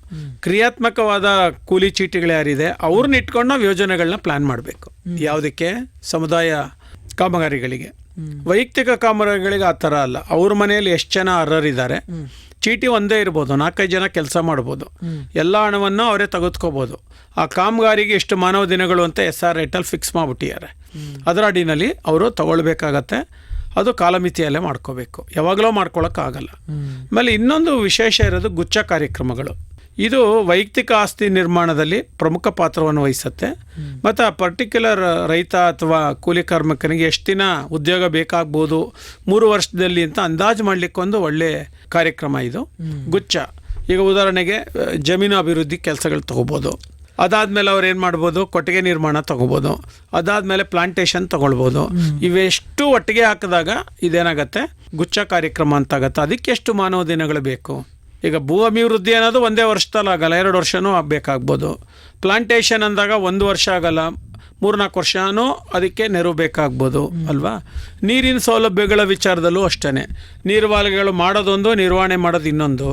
[SPEAKER 4] ಕ್ರಿಯಾತ್ಮಕವಾದ ಕೂಲಿ ಚೀಟಿಗಳು ಯಾರಿದೆ ಅವ್ರನ್ನ ಇಟ್ಕೊಂಡು ನಾವು ಯೋಜನೆಗಳನ್ನ ಪ್ಲ್ಯಾನ್ ಮಾಡಬೇಕು. ಯಾವುದಕ್ಕೆ? ಸಮುದಾಯ ಕಾಮಗಾರಿಗಳಿಗೆ. ವೈಯಕ್ತಿಕ ಕಾಮಗಾರಿಗಳಿಗೆ ಆ ಥರ ಅಲ್ಲ. ಅವ್ರ ಮನೆಯಲ್ಲಿ ಎಷ್ಟು ಜನ ಅರ್ಹರಿದ್ದಾರೆ, ಚೀಟಿ ಒಂದೇ ಇರ್ಬೋದು, 4-5 ಜನ ಕೆಲಸ ಮಾಡ್ಬೋದು, ಎಲ್ಲ ಹಣವನ್ನು ಅವರೇ ತೆಗೆದುಕೋಬೋದು. ಆ ಕಾಮಗಾರಿಗೆ ಎಷ್ಟು ಮಾನವ ದಿನಗಳು ಅಂತ SR ರೇಟಲ್ಲಿ ಫಿಕ್ಸ್ ಮಾಡಿಬಿಟ್ಟಿದ್ದಾರೆ. ಅದರ ಅಡಿನಲ್ಲಿ ಅವರು ತಗೊಳ್ಬೇಕಾಗತ್ತೆ. ಅದು ಕಾಲಮಿತಿಯಲ್ಲೇ ಮಾಡ್ಕೋಬೇಕು, ಯಾವಾಗಲೂ ಮಾಡ್ಕೊಳ್ಳೋಕ್ಕಾಗಲ್ಲ. ಆಮೇಲೆ ಇನ್ನೊಂದು ವಿಶೇಷ ಇರೋದು ಗುಚ್ಛ ಕಾರ್ಯಕ್ರಮಗಳು. ಇದು ವೈಯಕ್ತಿಕ ಆಸ್ತಿ ನಿರ್ಮಾಣದಲ್ಲಿ ಪ್ರಮುಖ ಪಾತ್ರವನ್ನು ವಹಿಸುತ್ತೆ. ಮತ್ತು ಆ ಪರ್ಟಿಕ್ಯುಲರ್ ರೈತ ಅಥವಾ ಕೂಲಿ ಕಾರ್ಮಿಕನಿಗೆ ಎಷ್ಟು ದಿನ ಉದ್ಯೋಗ ಬೇಕಾಗ್ಬೋದು 3 ವರ್ಷದಲ್ಲಿ ಅಂತ ಅಂದಾಜು ಮಾಡಲಿಕ್ಕೊಂದು ಒಳ್ಳೆ ಕಾರ್ಯಕ್ರಮ ಇದು ಗುಚ್ಛ. ಈಗ ಉದಾಹರಣೆಗೆ ಜಮೀನು ಅಭಿವೃದ್ಧಿ ಕೆಲಸಗಳು ತೊಗೋಬೋದು. ಅದಾದಮೇಲೆ ಅವ್ರು ಏನು ಮಾಡ್ಬೋದು, ಕೊಟ್ಟಿಗೆ ನಿರ್ಮಾಣ ತೊಗೋಬೋದು. ಅದಾದಮೇಲೆ ಪ್ಲಾಂಟೇಶನ್ ತೊಗೊಳ್ಬೋದು. ಇವೆಷ್ಟು ಒಟ್ಟಿಗೆ ಹಾಕಿದಾಗ ಇದೇನಾಗತ್ತೆ, ಗುಚ್ಛ ಕಾರ್ಯಕ್ರಮ ಅಂತಾಗತ್ತೆ. ಅದಕ್ಕೆ ಎಷ್ಟು ಮಾನವ ದಿನಗಳು ಬೇಕು? ಈಗ ಭೂ ಅಭಿವೃದ್ಧಿ ಅನ್ನೋದು ಒಂದೇ ವರ್ಷದಲ್ಲಿ ಆಗಲ್ಲ, 2 ವರ್ಷನೂ ಬೇಕಾಗ್ಬೋದು. ಪ್ಲಾಂಟೇಶನ್ ಅಂದಾಗ 1 ವರ್ಷ ಆಗಲ್ಲ, 3-4 ವರ್ಷನೂ ಅದಕ್ಕೆ ನೆರವು ಬೇಕಾಗ್ಬೋದು ಅಲ್ವಾ. ನೀರಿನ ಸೌಲಭ್ಯಗಳ ವಿಚಾರದಲ್ಲೂ ಅಷ್ಟೇ. ನೀರುವಾಲಿಗಳು ಮಾಡೋದೊಂದು, ನಿರ್ವಹಣೆ ಮಾಡೋದು ಇನ್ನೊಂದು.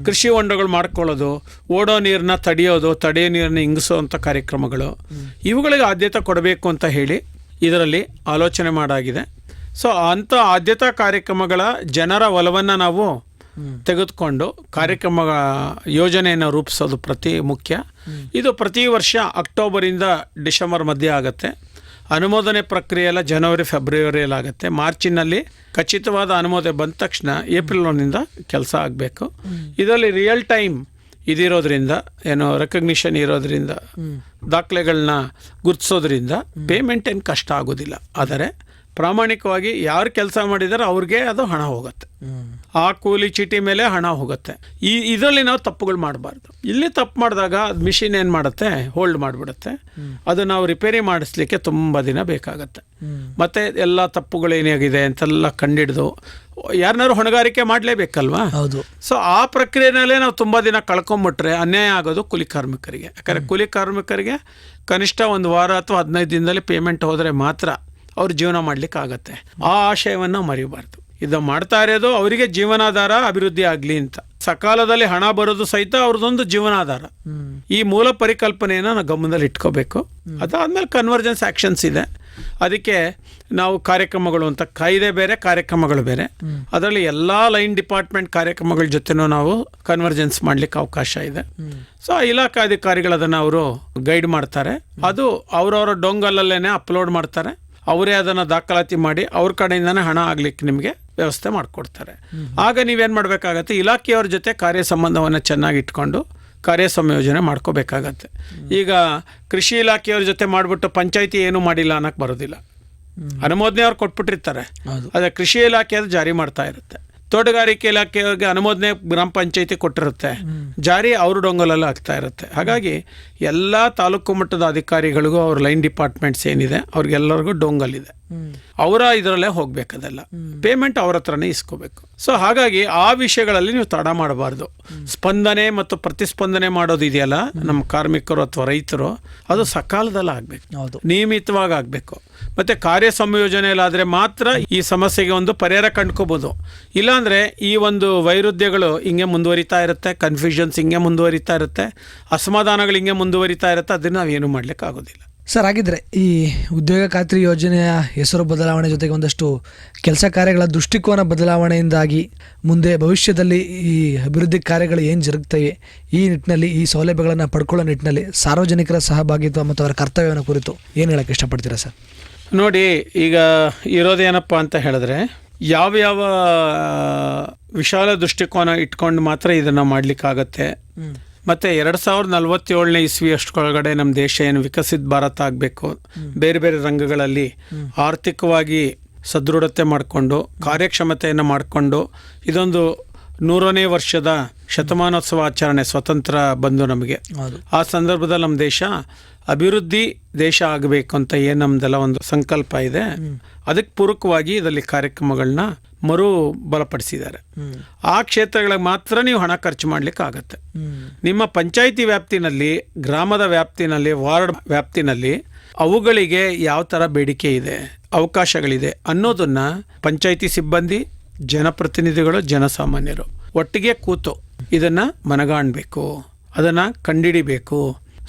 [SPEAKER 4] ಕೃಷಿ ಹೊಂಡಗಳು ಮಾಡ್ಕೊಳ್ಳೋದು, ಓಡೋ ನೀರನ್ನ ತಡೆಯೋದು, ತಡೆಯೋ ನೀರನ್ನ ಇಂಗಿಸೋವಂಥ ಕಾರ್ಯಕ್ರಮಗಳು, ಇವುಗಳಿಗೆ ಆದ್ಯತೆ ಕೊಡಬೇಕು ಅಂತ ಹೇಳಿ ಇದರಲ್ಲಿ ಆಲೋಚನೆ ಮಾಡಾಗಿದೆ. ಸೊ ಅಂಥ ಆದ್ಯತಾ ಕಾರ್ಯಕ್ರಮಗಳ ಜನರ ಒಲವನ್ನು ನಾವು ತೆಗೆದುಕೊಂಡು ಕಾರ್ಯಕ್ರಮ ಯೋಜನೆಯನ್ನು ರೂಪಿಸೋದು ಮುಖ್ಯ. ಇದು ಪ್ರತಿ ವರ್ಷ ಅಕ್ಟೋಬರಿಂದ ಡಿಸೆಂಬರ್ ಮಧ್ಯೆ ಆಗುತ್ತೆ. ಅನುಮೋದನೆ ಪ್ರಕ್ರಿಯೆಲ್ಲ ಜನವರಿ ಫೆಬ್ರವರಿಯಲ್ಲಿ ಆಗುತ್ತೆ. ಮಾರ್ಚಿನಲ್ಲಿ ಖಚಿತವಾದ ಅನುಮೋದನೆ ಬಂದ ತಕ್ಷಣ ಏಪ್ರಿಲ್ 1 ಕೆಲಸ ಆಗಬೇಕು. ಇದರಲ್ಲಿ ರಿಯಲ್ ಟೈಮ್ ಇದಿರೋದ್ರಿಂದ, ರೆಕಗ್ನಿಷನ್ ಇರೋದ್ರಿಂದ, ದಾಖಲೆಗಳನ್ನ ಗುರುತಿಸೋದ್ರಿಂದ ಪೇಮೆಂಟ್ ಏನು ಕಷ್ಟ ಆಗೋದಿಲ್ಲ. ಆದರೆ ಪ್ರಾಮಾಣಿಕವಾಗಿ ಯಾರು ಕೆಲಸ ಮಾಡಿದಾರೆ ಅವ್ರಿಗೆ ಅದು ಹಣ ಹೋಗುತ್ತೆ. ಆ ಕೂಲಿ ಚೀಟಿ ಮೇಲೆ ಹಣ ಹೋಗುತ್ತೆ. ಇದರಲ್ಲಿ ನಾವು ತಪ್ಪುಗಳು ಮಾಡಬಾರ್ದು. ಇಲ್ಲಿ ತಪ್ಪು ಮಾಡಿದಾಗ ಮಿಷಿನ್ ಏನು ಮಾಡುತ್ತೆ, ಹೋಲ್ಡ್ ಮಾಡಿಬಿಡುತ್ತೆ. ಅದು ನಾವು ರಿಪೇರಿ ಮಾಡಿಸ್ಲಿಕ್ಕೆ ತುಂಬ ದಿನ ಬೇಕಾಗತ್ತೆ. ಮತ್ತು ಎಲ್ಲ ತಪ್ಪುಗಳೇನಾಗಿದೆ ಅಂತೆಲ್ಲ ಕಂಡಿಡ್ದು ಯಾರನ್ನಾರು ಹೊಣೆಗಾರಿಕೆ ಮಾಡಲೇಬೇಕಲ್ವಾ.
[SPEAKER 3] ಹೌದು.
[SPEAKER 4] ಸೊ ಆ ಪ್ರಕ್ರಿಯೆನಲ್ಲೇ ನಾವು ತುಂಬ ದಿನ ಕಳ್ಕೊಂಬಿಟ್ರೆ ಅನ್ಯಾಯ ಆಗೋದು ಕೂಲಿ ಕಾರ್ಮಿಕರಿಗೆ. ಯಾಕಂದರೆ ಕೂಲಿ ಕಾರ್ಮಿಕರಿಗೆ ಕನಿಷ್ಠ 1 ವಾರ ಅಥವಾ 15 ದಿನದಲ್ಲಿ ಪೇಮೆಂಟ್ ಹೋದರೆ ಮಾತ್ರ ಅವ್ರು ಜೀವನ ಮಾಡಲಿಕ್ಕಾಗತ್ತೆ. ಆ ಆಶಯವನ್ನು ಮರಿಬಾರ್ದು. ಇದು ಮಾಡ್ತಾ ಇರೋದು ಅವರಿಗೆ ಜೀವನಾಧಾರ ಅಭಿವೃದ್ಧಿ ಆಗಲಿ ಅಂತ. ಸಕಾಲದಲ್ಲಿ ಹಣ ಬರೋದು ಸಹಿತ ಅವ್ರದ್ದೊಂದು ಜೀವನಾಧಾರ. ಈ ಮೂಲ ಪರಿಕಲ್ಪನೆಯನ್ನು ನಾವು ಗಮನದಲ್ಲಿ ಇಟ್ಕೋಬೇಕು. ಅದಾದಮೇಲೆ ಕನ್ವರ್ಜೆನ್ಸ್ ಆ್ಯಕ್ಷನ್ಸ್ ಇದೆ. ಅದಕ್ಕೆ ನಾವು ಕಾರ್ಯಕ್ರಮಗಳು ಅಂತ ಕಾಯ್ದೆ ಬೇರೆ, ಕಾರ್ಯಕ್ರಮಗಳು ಬೇರೆ. ಅದರಲ್ಲಿ ಎಲ್ಲ ಲೈನ್ ಡಿಪಾರ್ಟ್ಮೆಂಟ್ ಕಾರ್ಯಕ್ರಮಗಳ ಜೊತೆನೂ ನಾವು ಕನ್ವರ್ಜೆನ್ಸ್ ಮಾಡಲಿಕ್ಕೆ ಅವಕಾಶ ಇದೆ. ಸೊ ಇಲಾಖಾಧಿಕಾರಿಗಳು ಅದನ್ನು ಅವರು ಗೈಡ್ ಮಾಡ್ತಾರೆ. ಅದು ಅವರವರ ಡೊಂಗಲಲ್ಲೇ ಅಪ್ಲೋಡ್ ಮಾಡ್ತಾರೆ. ಅವರೇ ಅದನ್ನು ದಾಖಲಾತಿ ಮಾಡಿ ಅವ್ರ ಕಡೆಯಿಂದನೇ ಹಣ ಆಗ್ಲಿಕ್ಕೆ ನಿಮಗೆ ವ್ಯವಸ್ಥೆ ಮಾಡಿಕೊಡ್ತಾರೆ. ಆಗ ನೀವೇನು ಮಾಡಬೇಕಾಗತ್ತೆ, ಇಲಾಖೆಯವ್ರ ಜೊತೆ ಕಾರ್ಯ ಸಂಬಂಧವನ್ನು ಚೆನ್ನಾಗಿ ಇಟ್ಕೊಂಡು ಕಾರ್ಯ ಸಂಯೋಜನೆ ಮಾಡ್ಕೋಬೇಕಾಗತ್ತೆ. ಈಗ ಕೃಷಿ ಇಲಾಖೆಯವ್ರ ಜೊತೆ ಮಾಡಿಬಿಟ್ಟು ಪಂಚಾಯಿತಿ ಏನೂ ಮಾಡಿಲ್ಲ ಅನ್ನೋಕ್ಕೆ ಬರೋದಿಲ್ಲ. ಅನುಮೋದನೆ ಅವ್ರು ಕೊಟ್ಬಿಟ್ಟಿರ್ತಾರೆ, ಅದೇ ಕೃಷಿ ಇಲಾಖೆ ಅದು ಜಾರಿ ಮಾಡ್ತಾ ಇರುತ್ತೆ. ತೋಟಗಾರಿಕೆ ಇಲಾಖೆಯವ್ರಿಗೆ ಅನುಮೋದನೆ ಗ್ರಾಮ ಪಂಚಾಯಿತಿ ಕೊಟ್ಟಿರುತ್ತೆ, ಜಾರಿ ಅವ್ರ ಡೊಂಗಲಲ್ಲಿ ಆಗ್ತಾ ಇರುತ್ತೆ. ಹಾಗಾಗಿ ಎಲ್ಲ ತಾಲೂಕು ಮಟ್ಟದ ಅಧಿಕಾರಿಗಳಿಗೂ ಅವ್ರ ಲೈನ್ ಡಿಪಾರ್ಟ್ಮೆಂಟ್ಸ್ ಏನಿದೆ ಅವ್ರಿಗೆಲ್ಲರಿಗೂ ಡೊಂಗಲಿದೆ. ಅವರ ಇದರಲ್ಲೇ ಹೋಗ್ಬೇಕದೆಲ್ಲ ಪೇಮೆಂಟ್ ಅವ್ರ ಹತ್ರನೇ ಇಸ್ಕೋಬೇಕು. ಸೊ ಹಾಗಾಗಿ ಆ ವಿಷಯಗಳಲ್ಲಿ ನೀವು ತಡ ಮಾಡಬಾರ್ದು. ಸ್ಪಂದನೆ ಮತ್ತು ಪ್ರತಿಸ್ಪಂದನೆ ಮಾಡೋದು ಇದೆಯಲ್ಲ ನಮ್ಮ ಕಾರ್ಮಿಕರು ಅಥವಾ ರೈತರು, ಅದು ಸಕಾಲದಲ್ಲಿ ಆಗಬೇಕು, ನಿಯಮಿತವಾಗಿ ಆಗಬೇಕು. ಮತ್ತು ಕಾರ್ಯ ಸಂಯೋಜನೆಯಲ್ಲಾದರೆ ಮಾತ್ರ ಈ ಸಮಸ್ಯೆಗೆ ಒಂದು ಪರಿಹಾರ ಕಂಡ್ಕೋಬೋದು. ಇಲ್ಲಾಂದರೆ ಈ ಒಂದು ವೈರುಧ್ಯಗಳು ಹಿಂಗೆ ಮುಂದುವರಿತಾ ಇರುತ್ತೆ, ಕನ್ಫ್ಯೂಷನ್ಸ್ ಹಿಂಗೆ ಮುಂದುವರಿತಾ ಇರುತ್ತೆ, ಅಸಮಾಧಾನಗಳು ಹಿಂಗೆ ಮುಂದುವರಿತಾ ಇರುತ್ತೆ. ಅದನ್ನು ನಾವೇನು ಮಾಡಲಿಕ್ಕೆ ಆಗೋದಿಲ್ಲ.
[SPEAKER 3] ಸರ್, ಹಾಗಿದ್ರೆ ಈ ಉದ್ಯೋಗ ಖಾತ್ರಿ ಯೋಜನೆಯ ಹೆಸರು ಬದಲಾವಣೆ ಜೊತೆಗೆ ಒಂದಷ್ಟು ಕೆಲಸ ಕಾರ್ಯಗಳ ದೃಷ್ಟಿಕೋನ ಬದಲಾವಣೆಯಿಂದಾಗಿ ಮುಂದೆ ಭವಿಷ್ಯದಲ್ಲಿ ಈ ಅಭಿವೃದ್ಧಿ ಕಾರ್ಯಗಳು ಏನು ಜರುಗ್ತವೆ, ಈ ನಿಟ್ಟಿನಲ್ಲಿ ಈ ಸೌಲಭ್ಯಗಳನ್ನು ಪಡ್ಕೊಳ್ಳೋ ನಿಟ್ಟಿನಲ್ಲಿ ಸಾರ್ವಜನಿಕರ ಸಹಭಾಗಿತ್ವ ಮತ್ತು ಅವರ ಕರ್ತವ್ಯವನ್ನು ಕುರಿತು ಏನು ಹೇಳಕ್ಕೆ ಇಷ್ಟಪಡ್ತೀರಾ ಸರ್?
[SPEAKER 4] ನೋಡಿ, ಈಗ ಇರೋದೇನಪ್ಪ ಅಂತ ಹೇಳಿದ್ರೆ, ಯಾವ ವಿಶಾಲ ದೃಷ್ಟಿಕೋನ ಇಟ್ಕೊಂಡು ಮಾತ್ರ ಇದನ್ನು ಮಾಡಲಿಕ್ಕಾಗತ್ತೆ. ಮತ್ತು 2047ನೇ ಇಸ್ವಿ ಅಷ್ಟರೊಳಗಡೆ ನಮ್ಮ ದೇಶ ಏನು ವಿಕಸಿತ ಭಾರತ ಆಗಬೇಕು, ಬೇರೆ ಬೇರೆ ರಂಗಗಳಲ್ಲಿ ಆರ್ಥಿಕವಾಗಿ ಸದೃಢತೆ ಮಾಡಿಕೊಂಡು ಕಾರ್ಯಕ್ಷಮತೆಯನ್ನು ಮಾಡಿಕೊಂಡು, ಇದೊಂದು 100ನೇ ವರ್ಷದ ಶತಮಾನೋತ್ಸವ ಆಚರಣೆ, ಸ್ವತಂತ್ರ ಬಂದು ನಮಗೆ ಆ ಸಂದರ್ಭದಲ್ಲಿ ನಮ್ಮ ದೇಶ ಅಭಿವೃದ್ಧಿ ದೇಶ ಆಗಬೇಕು ಅಂತ ಏನು ನಮ್ದೆಲ್ಲ ಒಂದು ಸಂಕಲ್ಪ ಇದೆ, ಅದಕ್ಕೆ ಪೂರಕವಾಗಿ ಇದರಲ್ಲಿ ಕಾರ್ಯಕ್ರಮಗಳನ್ನ ಮರು ಬಲಪಡಿಸಿದ್ದಾರೆ. ಆ ಕ್ಷೇತ್ರಗಳಿಗೆ ಮಾತ್ರ ನೀವು ಹಣ ಖರ್ಚು ಮಾಡಲಿಕ್ಕೆ ಆಗತ್ತೆ. ನಿಮ್ಮ ಪಂಚಾಯಿತಿ ವ್ಯಾಪ್ತಿನಲ್ಲಿ, ಗ್ರಾಮದ ವ್ಯಾಪ್ತಿನಲ್ಲಿ, ವಾರ್ಡ್ ವ್ಯಾಪ್ತಿನಲ್ಲಿ ಅವುಗಳಿಗೆ ಯಾವ ಥರ ಬೇಡಿಕೆ ಇದೆ, ಅವಕಾಶಗಳಿದೆ ಅನ್ನೋದನ್ನ ಪಂಚಾಯಿತಿ ಸಿಬ್ಬಂದಿ, ಜನಪ್ರತಿನಿಧಿಗಳು, ಜನಸಾಮಾನ್ಯರು ಒಟ್ಟಿಗೆ ಕೂತು ಇದನ್ನು ಮನಗಾಣಬೇಕು, ಅದನ್ನು ಕಂಡಿಡಿಬೇಕು.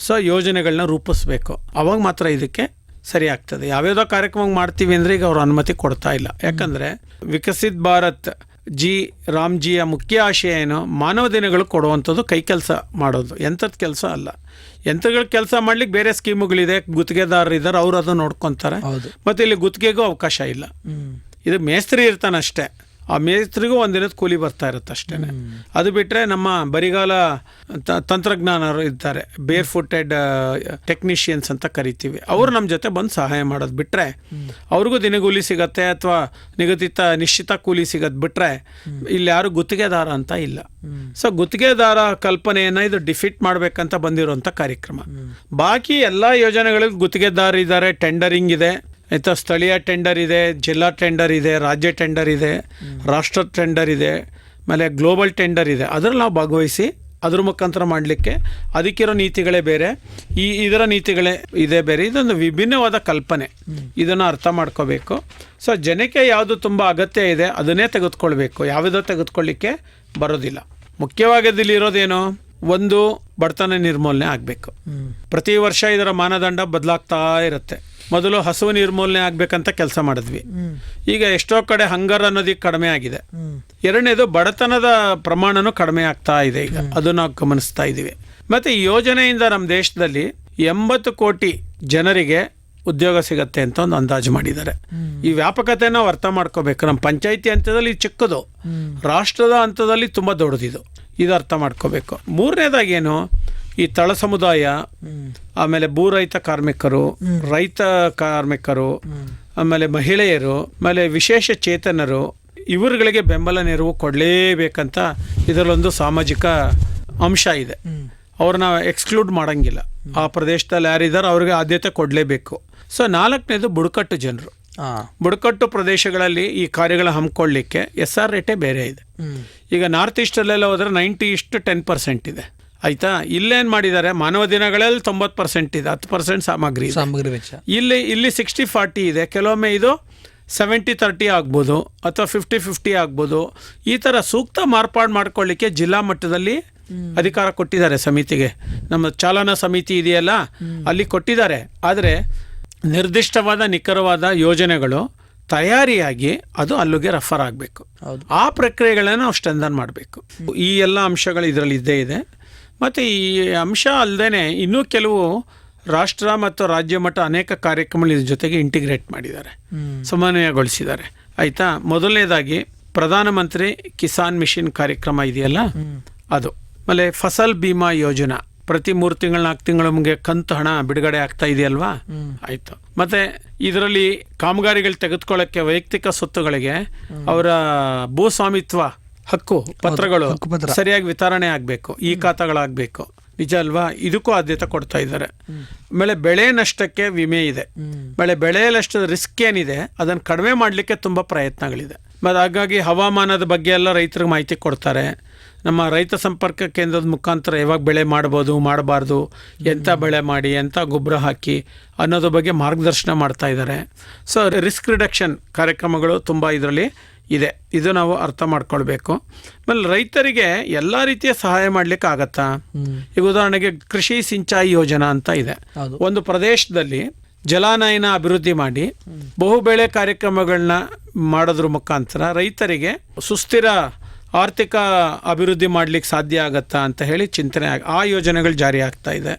[SPEAKER 4] ಸೊ ಯೋಜನೆಗಳನ್ನ ರೂಪಿಸ್ಬೇಕು. ಅವಾಗ ಮಾತ್ರ ಇದಕ್ಕೆ ಸರಿ ಆಗ್ತದೆ. ಯಾವ್ಯಾವುದೋ ಕಾರ್ಯಕ್ರಮ ಮಾಡ್ತೀವಿ ಅಂದರೆ ಈಗ ಅವ್ರು ಅನುಮತಿ ಕೊಡ್ತಾ ಇಲ್ಲ. ಯಾಕಂದರೆ ವಿಕಸಿತ್ ಭಾರತ್ ರಾಮ್ಜಿಯ ಮುಖ್ಯ ಆಶಯ ಏನು, ಮಾನವ ದಿನಗಳು ಕೊಡುವಂಥದ್ದು, ಕೈ ಕೆಲಸ ಮಾಡೋದು, ಯಂತ್ರದ ಕೆಲಸ ಅಲ್ಲ. ಯಂತ್ರಗಳ ಕೆಲಸ ಮಾಡ್ಲಿಕ್ಕೆ ಬೇರೆ ಸ್ಕೀಮುಗಳಿದೆ, ಗುತ್ತಿಗೆದಾರರು ಇದ್ದಾರೆ, ಅವರು ಅದನ್ನು ನೋಡ್ಕೊತಾರೆ. ಮತ್ತು ಇಲ್ಲಿ ಗುತ್ತಿಗೆಗೂ ಅವಕಾಶ ಇಲ್ಲ. ಇದು ಮೇಸ್ತ್ರಿ ಇರ್ತಾನಷ್ಟೇ, ಆ ಮೇಸ್ತ್ರಿಗೂ ಒಂದಿನದ ಕೂಲಿ ಬರ್ತಾ ಇರುತ್ತೆ ಅಷ್ಟೇ. ಅದು ಬಿಟ್ಟರೆ ನಮ್ಮ ಬರಿಗಾಲ ತಂತ್ರಜ್ಞಾನರು ಇದ್ದಾರೆ, ಬೇರ್ ಫುಟೆಡ್ ಟೆಕ್ನಿಷಿಯನ್ಸ್ ಅಂತ ಕರಿತೀವಿ, ಅವರು ನಮ್ಮ ಜೊತೆ ಬಂದು ಸಹಾಯ ಮಾಡೋದು ಬಿಟ್ಟರೆ ಅವ್ರಿಗೂ ದಿನಗೂಲಿ ಸಿಗತ್ತೆ ಅಥವಾ ನಿಶ್ಚಿತ ಕೂಲಿ ಸಿಗತ್ತೆ. ಬಿಟ್ಟರೆ ಇಲ್ಲಿ ಯಾರು ಗುತ್ತಿಗೆದಾರ ಅಂತ ಇಲ್ಲ. ಸೊ ಗುತ್ತಿಗೆದಾರ ಕಲ್ಪನೆಯನ್ನು ಇದು ಡಿಫೀಟ್ ಮಾಡಬೇಕಂತ ಬಂದಿರುವಂಥ ಕಾರ್ಯಕ್ರಮ. ಬಾಕಿ ಎಲ್ಲ ಯೋಜನೆಗಳಿಗೂ ಗುತ್ತಿಗೆದಾರ ಇದ್ದಾರೆ, ಟೆಂಡರಿಂಗ್ ಇದೆ, ಆಯಿತಾ, ಸ್ಥಳೀಯ ಟೆಂಡರ್ ಇದೆ, ಜಿಲ್ಲಾ ಟೆಂಡರ್ ಇದೆ, ರಾಜ್ಯ ಟೆಂಡರ್ ಇದೆ, ರಾಷ್ಟ್ರ ಟೆಂಡರ್ ಇದೆ, ಆಮೇಲೆ ಗ್ಲೋಬಲ್ ಟೆಂಡರ್ ಇದೆ. ಅದರಲ್ಲಿ ನಾವು ಭಾಗವಹಿಸಿ ಅದ್ರ ಮುಖಾಂತರ ಮಾಡಲಿಕ್ಕೆ ಅದಕ್ಕಿರೋ ನೀತಿಗಳೇ ಬೇರೆ, ಇದರ ನೀತಿಗಳೇ ಇದೇ ಬೇರೆ. ಇದೊಂದು ವಿಭಿನ್ನವಾದ ಕಲ್ಪನೆ, ಇದನ್ನು ಅರ್ಥ ಮಾಡ್ಕೋಬೇಕು. ಸೊ ಜನಕ್ಕೆ ಯಾವುದು ತುಂಬ ಅಗತ್ಯ ಇದೆ ಅದನ್ನೇ ತೆಗೆದುಕೊಳ್ಬೇಕು, ಯಾವುದೋ ತೆಗೆದುಕೊಳ್ಳಿಕ್ಕೆ ಬರೋದಿಲ್ಲ. ಮುಖ್ಯವಾಗಿ ಇರೋದೇನು, ಒಂದು ಬಡತನ ನಿರ್ಮೂಲನೆ ಆಗಬೇಕು. ಪ್ರತಿ ವರ್ಷ ಇದರ ಮಾನದಂಡ ಬದಲಾಗ್ತಾ ಇರುತ್ತೆ. ಮೊದಲು ಹಸುವು ನಿರ್ಮೂಲನೆ ಆಗ್ಬೇಕಂತ ಕೆಲಸ ಮಾಡಿದ್ವಿ, ಈಗ ಎಷ್ಟೋ ಕಡೆ ಹಂಗರ್ ಅನ್ನೋದಕ್ಕೆ ಕಡಿಮೆ ಆಗಿದೆ. ಎರಡನೇದು ಬಡತನದ ಪ್ರಮಾಣನೂ ಕಡಿಮೆ ಆಗ್ತಾ ಇದೆ, ಈಗ ಅದು ನಾವು ಗಮನಿಸ್ತಾ ಇದ್ದೀವಿ. ಮತ್ತು ಈ ಯೋಜನೆಯಿಂದ ನಮ್ಮ ದೇಶದಲ್ಲಿ 80 ಕೋಟಿ ಜನರಿಗೆ ಉದ್ಯೋಗ ಸಿಗತ್ತೆ ಅಂತ ಒಂದು ಅಂದಾಜು ಮಾಡಿದ್ದಾರೆ. ಈ ವ್ಯಾಪಕತೆಯನ್ನು ನಾವು ಅರ್ಥ ಮಾಡ್ಕೋಬೇಕು. ನಮ್ಮ ಪಂಚಾಯಿತಿ ಹಂತದಲ್ಲಿ ಚಿಕ್ಕದು, ರಾಷ್ಟ್ರದ ಹಂತದಲ್ಲಿ ತುಂಬ ದೊಡ್ಡದಿದು, ಇದು ಅರ್ಥ ಮಾಡ್ಕೋಬೇಕು. ಮೂರನೇದಾಗೇನು, ಈ ತಳ ಸಮುದಾಯ, ಆಮೇಲೆ ಭೂರಹಿತ ಕಾರ್ಮಿಕರು, ರೈತ ಕಾರ್ಮಿಕರು, ಆಮೇಲೆ ಮಹಿಳೆಯರು, ಆಮೇಲೆ ವಿಶೇಷ ಚೇತನರು, ಇವರುಗಳಿಗೆ ಬೆಂಬಲ ನೆರವು ಕೊಡಲೇಬೇಕಂತ ಇದರಲ್ಲೊಂದು ಸಾಮಾಜಿಕ ಅಂಶ ಇದೆ. ಅವ್ರನ್ನ ಎಕ್ಸ್ಕ್ಲೂಡ್ ಮಾಡೋಂಗಿಲ್ಲ. ಆ ಪ್ರದೇಶದಲ್ಲಿ ಯಾರಿದ್ದಾರೆ ಅವ್ರಿಗೆ ಆದ್ಯತೆ ಕೊಡಲೇಬೇಕು. ಸೊ 4ನೇದು ಬುಡಕಟ್ಟು ಜನರು. ಬುಡಕಟ್ಟು ಪ್ರದೇಶಗಳಲ್ಲಿ ಈ ಕಾರ್ಯಗಳ ಹಮ್ಮಿಕೊಳ್ಳಿಕ್ಕೆ SR ರೇಟೇ ಬೇರೆ ಇದೆ. ಈಗ ನಾರ್ತ್ ಈಸ್ಟಲ್ಲೆಲ್ಲ ಹೋದರೆ 90:10% ಇದೆ, ಆಯಿತಾ. ಇಲ್ಲೇನು ಮಾಡಿದ್ದಾರೆ, ಮಾನವ ದಿನಗಳಲ್ಲಿ 90% ಇದೆ, 10% ಸಾಮಗ್ರಿ ವೆಚ್ಚ. ಇಲ್ಲಿ 60-40 ಇದೆ. ಕೆಲವೊಮ್ಮೆ ಇದು 70-30 ಆಗ್ಬೋದು ಅಥವಾ 50-50 ಆಗ್ಬೋದು. ಈ ಥರ ಸೂಕ್ತ ಮಾರ್ಪಾಡು ಮಾಡ್ಕೊಳ್ಳಿಕ್ಕೆ ಜಿಲ್ಲಾ ಮಟ್ಟದಲ್ಲಿ ಅಧಿಕಾರ ಕೊಟ್ಟಿದ್ದಾರೆ ಸಮಿತಿಗೆ. ನಮ್ಮ ಚಾಲನಾ ಸಮಿತಿ ಇದೆಯಲ್ಲ, ಅಲ್ಲಿ ಕೊಟ್ಟಿದ್ದಾರೆ. ಆದರೆ ನಿರ್ದಿಷ್ಟವಾದ ನಿಖರವಾದ ಯೋಜನೆಗಳು ತಯಾರಿಯಾಗಿ ಅದು ಅಲ್ಲಿಗೆ ರೆಫರ್ ಆಗಬೇಕು. ಆ ಪ್ರಕ್ರಿಯೆಗಳನ್ನು ನಾವು ಸ್ಟ್ರೆಂಥನ್ ಮಾಡಬೇಕು. ಈ ಎಲ್ಲ ಅಂಶಗಳು ಇದರಲ್ಲಿ ಇದ್ದೇ ಇದೆ. ಮತ್ತು ಈ ಅಂಶ ಅಲ್ಲದೆ ಇನ್ನೂ ಕೆಲವು ರಾಷ್ಟ್ರ ಮತ್ತು ರಾಜ್ಯ ಮಟ್ಟ ಅನೇಕ ಕಾರ್ಯಕ್ರಮಗಳು ಇದ್ರ ಜೊತೆಗೆ ಇಂಟಿಗ್ರೇಟ್ ಮಾಡಿದ್ದಾರೆ, ಸಮನ್ವಯಗೊಳಿಸಿದ್ದಾರೆ, ಆಯಿತಾ. ಮೊದಲನೇದಾಗಿ ಪ್ರಧಾನಮಂತ್ರಿ ಕಿಸಾನ್ ಮಿಷನ್ ಕಾರ್ಯಕ್ರಮ ಇದೆಯಲ್ಲ ಅದು, ಆಮೇಲೆ ಫಸಲ್ ಬಿಮಾ ಯೋಜನಾ, ಪ್ರತಿ 3 ತಿಂಗಳು 4 ತಿಂಗಳ ಮುಂಗೆ ಕಂತು ಹಣ ಬಿಡುಗಡೆ ಆಗ್ತಾ ಇದೆಯಲ್ವಾ, ಆಯಿತು. ಮತ್ತು ಇದರಲ್ಲಿ ಕಾಮಗಾರಿಗಳು ತೆಗೆದುಕೊಳ್ಳೋಕ್ಕೆ ವೈಯಕ್ತಿಕ ಸ್ವತ್ತುಗಳಿಗೆ ಅವರ ಭೂಸ್ವಾಮಿತ್ವ ಹಕ್ಕು ಪತ್ರಗಳು ಸರಿಯಾಗಿ ವಿತರಣೆ ಆಗಬೇಕು, ಈ ಖಾತಾಗಳಾಗಬೇಕು, ನಿಜ ಅಲ್ವಾ. ಇದಕ್ಕೂ ಆದ್ಯತೆ ಕೊಡ್ತಾ ಇದ್ದಾರೆ. ಆಮೇಲೆ ಬೆಳೆ ನಷ್ಟಕ್ಕೆ ವಿಮೆ ಇದೆ. ಬೆಳೆ ನಷ್ಟದ ರಿಸ್ಕ್ ಏನಿದೆ ಅದನ್ನು ಕಡಿಮೆ ಮಾಡಲಿಕ್ಕೆ ತುಂಬ ಪ್ರಯತ್ನಗಳಿದೆ. ಮತ್ತು ಹಾಗಾಗಿ ಹವಾಮಾನದ ಬಗ್ಗೆ ಎಲ್ಲ ರೈತರಿಗೆ ಮಾಹಿತಿ ಕೊಡ್ತಾರೆ. ನಮ್ಮ ರೈತ ಸಂಪರ್ಕ ಕೇಂದ್ರದ ಮುಖಾಂತರ ಯಾವಾಗ ಬೆಳೆ ಮಾಡ್ಬೋದು, ಮಾಡಬಾರ್ದು, ಎಂಥ ಬೆಳೆ ಮಾಡಿ, ಎಂಥ ಗೊಬ್ಬರ ಹಾಕಿ ಅನ್ನೋದ್ರ ಬಗ್ಗೆ ಮಾರ್ಗದರ್ಶನ ಮಾಡ್ತಾ ಇದ್ದಾರೆ. ಸೊ ರಿಸ್ಕ್ ರಿಡಕ್ಷನ್ ಕಾರ್ಯಕ್ರಮಗಳು ತುಂಬ ಇದರಲ್ಲಿ ಇದೆ. ಇದು ನಾವು ಅರ್ಥ ಮಾಡ್ಕೊಳ್ಬೇಕು. ಆಮೇಲೆ ರೈತರಿಗೆ ಎಲ್ಲ ರೀತಿಯ ಸಹಾಯ ಮಾಡ್ಲಿಕ್ಕೆ ಆಗತ್ತಾ? ಈಗ ಉದಾಹರಣೆಗೆ ಕೃಷಿ ಸಿಂಚಾಯಿ ಯೋಜನಾ ಅಂತ ಇದೆ. ಒಂದು ಪ್ರದೇಶದಲ್ಲಿ ಜಲಾನಯನ ಅಭಿವೃದ್ಧಿ ಮಾಡಿ ಬಹುಬೆಳೆ ಕಾರ್ಯಕ್ರಮಗಳನ್ನ ಮಾಡೋದ್ರ ಮುಖಾಂತರ ರೈತರಿಗೆ ಸುಸ್ಥಿರ ಆರ್ಥಿಕ ಅಭಿವೃದ್ಧಿ ಮಾಡ್ಲಿಕ್ಕೆ ಸಾಧ್ಯ ಆಗತ್ತಾ ಅಂತ ಹೇಳಿ ಚಿಂತನೆ ಆ ಯೋಜನೆಗಳು ಜಾರಿ ಆಗ್ತಾ ಇದೆ.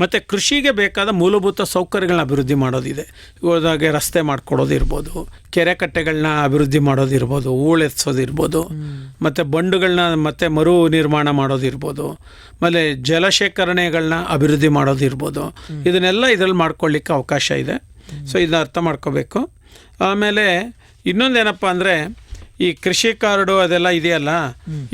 [SPEAKER 4] ಮತ್ತು ಕೃಷಿಗೆ ಬೇಕಾದ ಮೂಲಭೂತ ಸೌಕರ್ಯಗಳನ್ನ ಅಭಿವೃದ್ಧಿ ಮಾಡೋದಿದೆ. ಇವಾಗೆ ರಸ್ತೆ ಮಾಡ್ಕೊಡೋದು ಇರ್ಬೋದು, ಕೆರೆ ಕಟ್ಟೆಗಳನ್ನ ಅಭಿವೃದ್ಧಿ ಮಾಡೋದಿರ್ಬೋದು, ಹೂಳೆತ್ಸೋದಿರ್ಬೋದು, ಮತ್ತು ಬಂಡುಗಳನ್ನ ಮತ್ತೆ ಮರು ನಿರ್ಮಾಣ ಮಾಡೋದಿರ್ಬೋದು, ಆಮೇಲೆ ಜಲಶೇಖರಣೆಗಳನ್ನ ಅಭಿವೃದ್ಧಿ ಮಾಡೋದಿರ್ಬೋದು. ಇದನ್ನೆಲ್ಲ ಇದರಲ್ಲಿ ಮಾಡ್ಕೊಳ್ಳಿಕ್ಕೆ ಅವಕಾಶ ಇದೆ. ಸೊ ಇದನ್ನ ಅರ್ಥ ಮಾಡ್ಕೋಬೇಕು. ಆಮೇಲೆ ಇನ್ನೊಂದೇನಪ್ಪ ಅಂದರೆ ಈ ಕೃಷಿ ಕಾರ್ಡು ಅದೆಲ್ಲ ಇದೆಯಲ್ಲ,